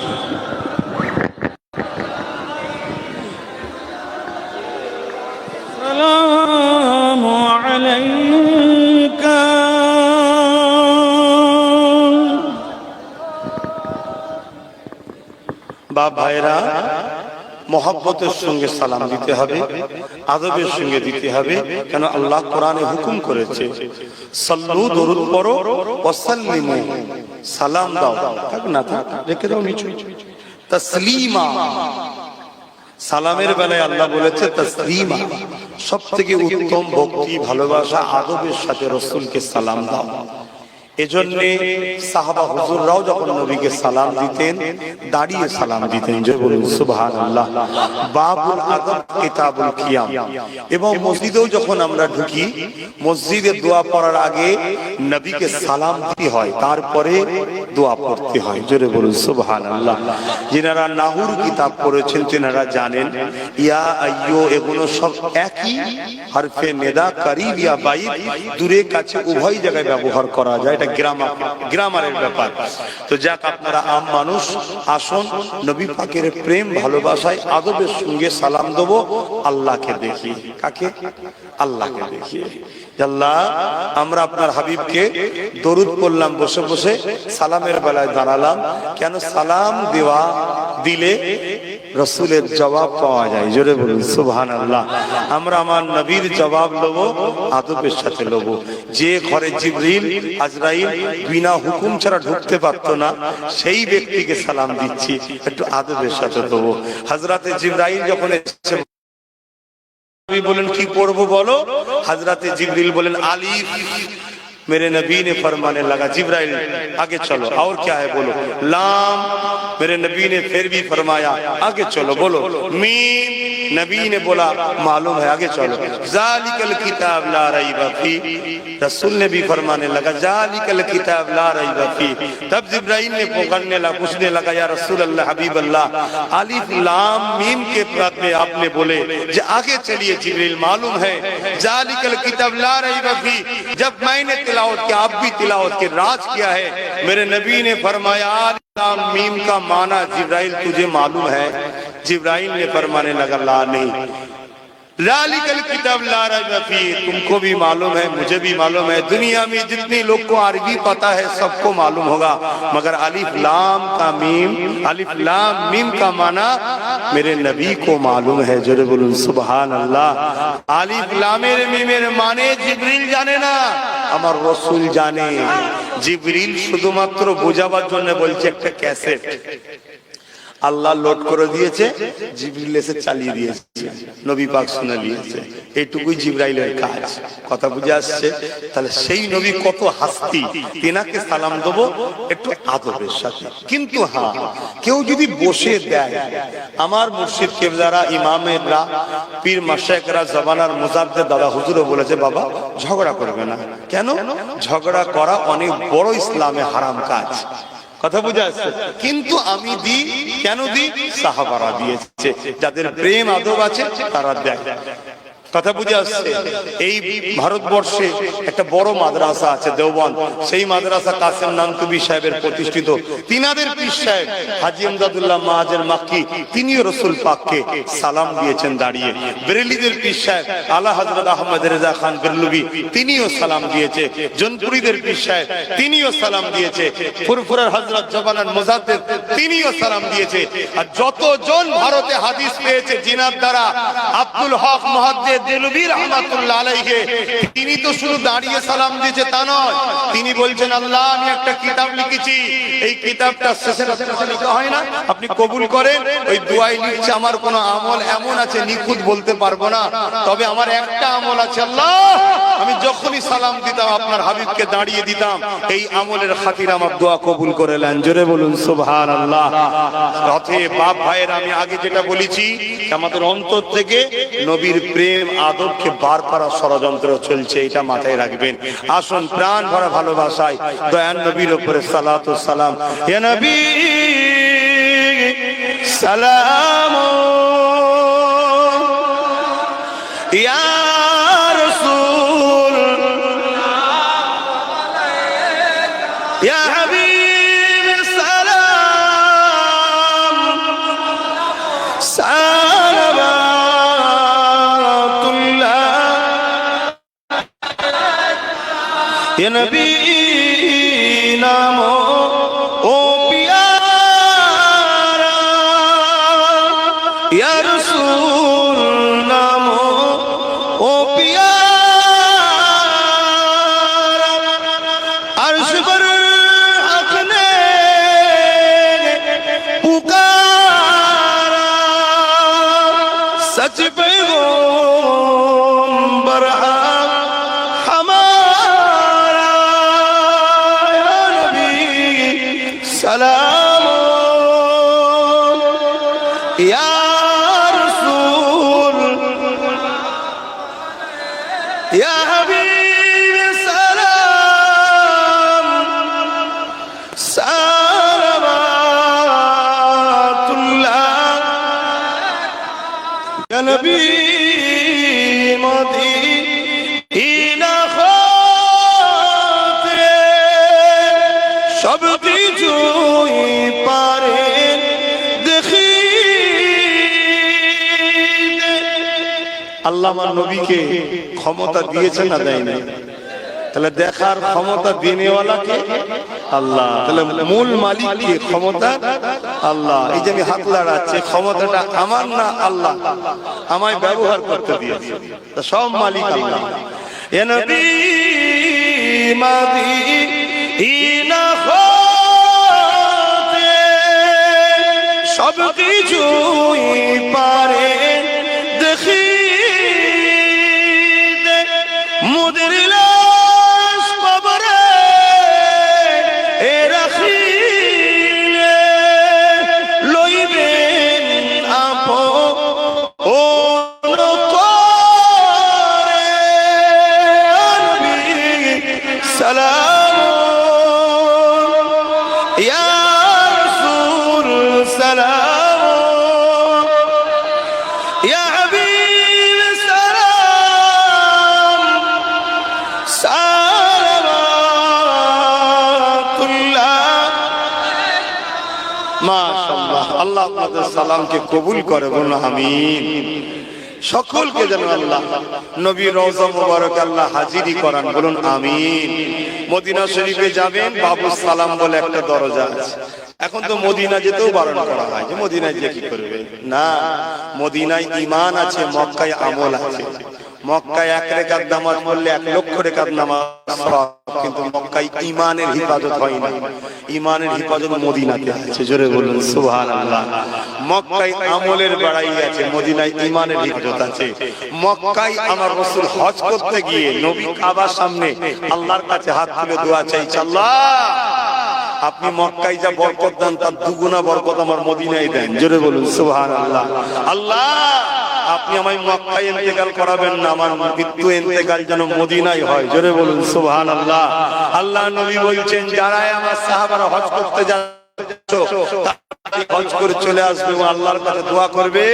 সালামু আলাইকা বাপ ভাইরা, মোহাব্বতের সঙ্গে সালাম দিতে হবে, আদবের সঙ্গে দিতে হবে। কেন আল্লাহ কোরআনে হুকুম করেছে, সাল্লু দরুদ পড়ো ওয়াসাল্লিমু, সালাম দাও, থাক না থাক রেখে দাও নিচে, তাসলিমা। সালামের বেলায় আল্লাহ বলেছে তাসলিমা, সব থেকে উত্তম ভক্তি ভালোবাসা আদবের সাথে রাসূলকে সালাম দাও। এজন্যে সাহাবা হুজুররাও যখন নবীকে সালাম দিতেন দাঁড়িয়ে সালাম দিতেন, যে বলুন সুবহানাল্লাহ। বাবুল আদব কিতাবুল কিয়াম। এবং মসজিদেও যখন আমরা ঢুকি, মসজিদে দোয়া পড়ার আগে নবীকে সালাম দিতে হয়, তারপরে দোয়া পড়তে হয়, জোরে বলুন সুবহানাল্লাহ। যিনারা নাহুর কিতাব পড়েছেন তিনারা জানেন ইয়া আইয়ো এগুলো সব একই হরফে নেদা, করিব ইয়া বাইদ, দূরে কাছে উভয় জায়গায় ব্যবহার করা যায়, এটা গ্রামারের ব্যাপার। তো যাক, আপনারা আম মানুষ, আসুন নবী পাকের প্রেম ভালোবাসায় আদবের সঙ্গে সালাম দেবো আল্লাহকে দেখিয়ে। কাকে? আল্লাহকে দেখিয়ে। আল্লাহ, আমরা আপনার হাবিবকে দরুদ পড়লাম বসে বসে, সালামের বেলায় দাঁড়ালাম, কেন সালাম দিলে রসুলের জবাব পাওয়া যায়, জোরে বলুন সুবহানাল্লাহ। আমরা আমার নবীর জবাব লব, আদবের সাথে লব। যে ঘরে জিবরিল আজরাইল বিনা হুকুম ছাড়া ঢুকতে পারতো না, সেই ব্যক্তিকে সালাম দিচ্ছি, একটু আদবের সাথে দেবো। হযরতে জিবরাইল যখন এসে বলেন কি পড়বো বলো, হযরতে জিবরিল বলেন আলিফ। मेरे नबी ने फरमाने लगा जिब्राइल आगे चलो, और क्या है बोलो। लाम, मेरे नबी ने फिर भी फरमाया आगे चलो, बोलो। मीम, नबी ने बोला मालूम है, आगे चलो। जालिकल किताब ला रैब फी, रसूल ने भी फरमाने लगा जालिकल किताब ला रैब फी। तब जिब्राइल ने पुकारने लगा, पूछने लगा या रसूल अल्लाह हबीब अल्लाह, अलिफ लाम मीम के बाद में आपने बोले जो आगे चलिए जिब्राइल, मालूम है जालिकल किताब ला रैब फी। जब मैंने तिलावत किया, आप भी तिलावत के राज किया है, मेरे नबी ने फरमाया लाम मीम का माना जिब्राइल तुझे मालूम है। जिब्राइल ने फरमाने लगा ला नहीं, जालिकल किताब ला रैब फी, तुमको भी मालूम है, मुझे भी मालूम है, दुनिया में जितने लोग को अरबी पता है सबको मालूम होगा, मगर अलिफ लाम मीम का माना मेरे नबी को मालूम है, जरूर बोलूं सुभान अल्लाह। अलिफ लामेर मीमेर माने जिब्रील जाने ना, আমার রাসূল জানে। জিবরিল শুধুমাত্র বোঝাবার জন্য বলছে একটা ক্যাসেট আল্লাহ লোড করে দিয়েছে, জিবরিল এসে চালিয়ে দিয়েছে, নবী পাক শুনে নিয়েছে, এইটুকুই জিবরাইলের কাজ। কথা বুঝে আসছে? তাহলে সেই নবী কত হাস্তি, তেনাকে সালাম দেবো একটু আদবের সাথে। কিন্তু হ্যাঁ, কেউ যদি বসে দেয়, আমার মুর্শিদ কেবলারা, ইমামেরা, পীর মাশায়েখরা, জবানার মুজাদ্দেদ দাদা হুজুরও বলেছে বাবা ঝগড়া করবে না। কেন? ঝগড়া করা অনেক বড় ইসলামে হারাম কাজ। কথা বুঝে আসছে? কিন্তু আমি দিই, কেন দিই? সাহাবারা দিয়েছে, যাদের প্রেম আদব আছে তারা দেয়। কথা বুঝে আসছে? এই ভারতবর্ষে একটা বড় মাদ্রাসা আছে দেওবন্দ, সেই মাদ্রাসা কাসেম নানতুবি সাহেবের প্রতিষ্ঠিত। তিনাদের পীর সাহেব হাজী আমদাদুল্লাহ মাহাজের মাক্কি, তিনিও রাসূল পাককে সালাম দিয়েছেন দাঁড়িয়ে। বেরেলিদের পীর সাহেব আলা হযরত আহমদ রেজা খান বেরলুবি, তিনিও সালাম দিয়েছে। জনপুরীদের পীর সাহেব তিনিও সালাম দিয়েছে। ফুরফুরার হযরত জবানান মুজাদ্দেদ তিনিও সালাম দিয়েছে। আর যতজন ভারতে হাদিস পেয়েছে জিনার দ্বারা, আব্দুল হক মুহাদ্দিস দেলবি রহমাতুল্লাহ আলাইহি, তিনি তো শুধু দাঁড়িয়ে সালাম দিয়েছে তা নয়, তিনি বলছেন আল্লাহ আমি একটা কিতাব লিখেছি, এই কিতাবটা শেষে লেখা হয় না আপনি কবুল করেন, ওই দোয়াই লিখছে আমার কোনো আমল এমন আছে নিখুঁত বলতে পারবো না, তবে আমার একটা আমল আছে আল্লাহ, আমি যখনই সালাম দিতাম আপনার হাবিবকে দাঁড়িয়ে দিতাম, এই আমলের খাতিরে আমার দোয়া কবুল করে নেন। জোরে বলুন সুবহানাল্লাহ। অতএব বাপ ভাইয়ের আমি আগে যেটা বলেছি, আমাদের অন্তর থেকে নবীর প্রেম আদবকে বার করার ষড়যন্ত্র চলছে, এটা মাথায় রাখবেন। আসুন প্রাণ ভরা ভালোবাসায় দয়ান নবীর উপরে সালাতু সালাম। ইয়া নবী সালাম, ইয়া রাসূল, ইয়া হাবিব সালাম, সালাওয়াতুল্লাহ ইয়া নবী নামো ও পিয়ারা, ইয়া রাসূল নামো ও পিয়ারা, अर्श पर हक ने पुकारा, सच पैगंबर हमारा, या नबी सलाम, या रसूल, या हबीब सलाम, सालवातुल्लाह या नबी मदीना खातिर सब কিছুই পারেন দেখিতে। আল্লাহ আমার নবীকে ক্ষমতা দিয়েছেন না দেয়নি? তাহলে দেখার ক্ষমতা দিনেওয়ালাকে আল্লাহ, তাহলে মূল মালিক কে? ক্ষমতা আল্লাহ। এই যে আমি হাত লাড়াচ্ছি, ক্ষমতাটা আমার না আল্লাহ, আমায় ব্যবহার করতে দিয়েছে, সব মালিক আল্লাহ। ইয়া নবী মদিনা হতে সব কিছুই পারেন দেখিতে, মুদের লাশ কবরে এ রাখিলে লইবেন আপন করে, নবী সালাম, ইয়া রাসূল সালাম, ইয়া হাবিব সালাম, সালাওয়াতুল্লাহ। মাশাআল্লাহ, আল্লাহ আপনাদের সালামকে কবুল করে, বলুন আমিন। সকলকে যেন আল্লাহ নবীর রওজা মুবারক আল্লাহ হাজিরি করান, বলুন আমিন। মদিনা শরীফে যাবেন, বাবুস সালাম বলে একটা দরজা আছে। এখন তো মদিনা যেতেও বারণ করা হয় যে মদিনায় যে কি করবে না, মদিনায় ঈমান আছে, মক্কায় আমল আছে। মক্কায় 1 রাকাত নামাজ পড়লে 1 লক্ষ রাকাত নামাজ সওয়াব, কিন্তু মক্কায় ঈমানের হিফাজত হয় না। ঈমানের হিফাজত মদিনাতে আছে, জোরে বলুন সুবহানাল্লাহ। মক্কায় আমলের বাড়াই আছে, মদিনায় ঈমানের হিফাজত আছে। মক্কায় আমার রাসূল হজ করতে গিয়ে নবী কাবার সামনে আল্লাহর কাছে হাত তুলে দোয়া চাইছে, আল্লাহ আপনি মক্কায় যা বরকত দেন তার দুগুনা বরকত আমার মদিনায় দেন, জোরে বলুন সুবহানাল্লাহ। আল্লাহ আপনি আমায় মক্কায় ইন্তেকাল করাবেন না, আমার মৃত্যু ইন্তেকাল যেন মদিনায় হয়, জোরে বলুন সুবহানাল্লাহ। আল্লাহ নবী বলছেন যারা আমার সাহাবারা হজ করতে যাচ্ছো হজ করে চলে আসবে, আল্লাহর কাছে দোয়া করবে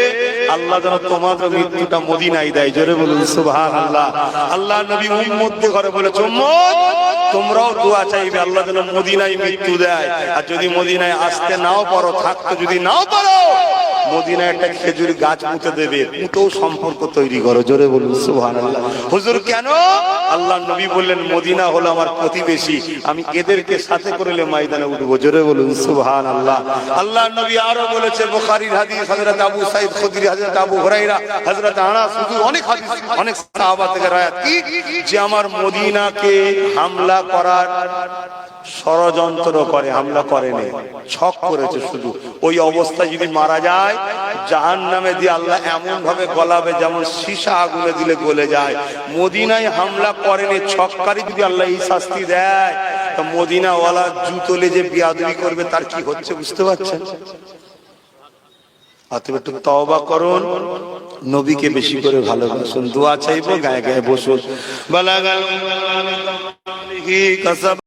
আল্লাহ যেন তোমাদের মৃত্যুটা মদিনায় দেয়, জোরে বলুন সুবহানাল্লাহ। আল্লাহ নবী উম্মতদের ঘরে বলেছে উম্মত তোমরাও দোয়া চাইবে আল্লাহ যেন মদিনায় মৃত্যু দেয়, আর যদি মদিনায় আসতে নাও পারো, থাকতে যদি নাও পারো, মদিনায় একটা খেজুর গাছ পুঁতে দেবে, পুঁতেও সম্পর্ক তৈরি করো। জোরে বলুন সুবহানাল্লাহ। হুজুর কেন? আল্লাহ নবী বললেন মদিনা হলো আমার প্রতিবেশী, আমি এদেরকে সাথে করলে ময়দানে উঠবো। জোরে বলুন সুবহানাল্লাহ। আল্লাহ নবী আরো বলেছে, বুখারীর হাদিস, হযরত আবু সাঈদ খুদরি, হযরত আবু হুরায়রা, হযরত আনাস, হুজুর অনেক হাদিস, অনেক সাহাবা থেকে রায়াত কি যে আমার মদিনাকে হামলা করার ষড়যন্ত্র করে, হামলা করেনি, ছক করেছে শুধু। ওই অবস্থায় যদি মারা যায় জাহান্নামে দিয়ে আল্লাহ এমন ভাবে গলাবে যেমন সীসা আগুনে দিলে গলে যায়। মদিনায় হামলা করেনি, ছককারী যদি আল্লাহ এই শাস্তি দেয়, তা মদিনাওয়ালা জুতলে যে বিয়াদবি করবে তার কি হচ্ছে বুঝতে পারছেন? অতএব একটু তওবা করুন, নবীকে বেশি করে ভালোবাসুন, দোয়া চাইবো, গায়ে গায়ে বসুন। বালাগাল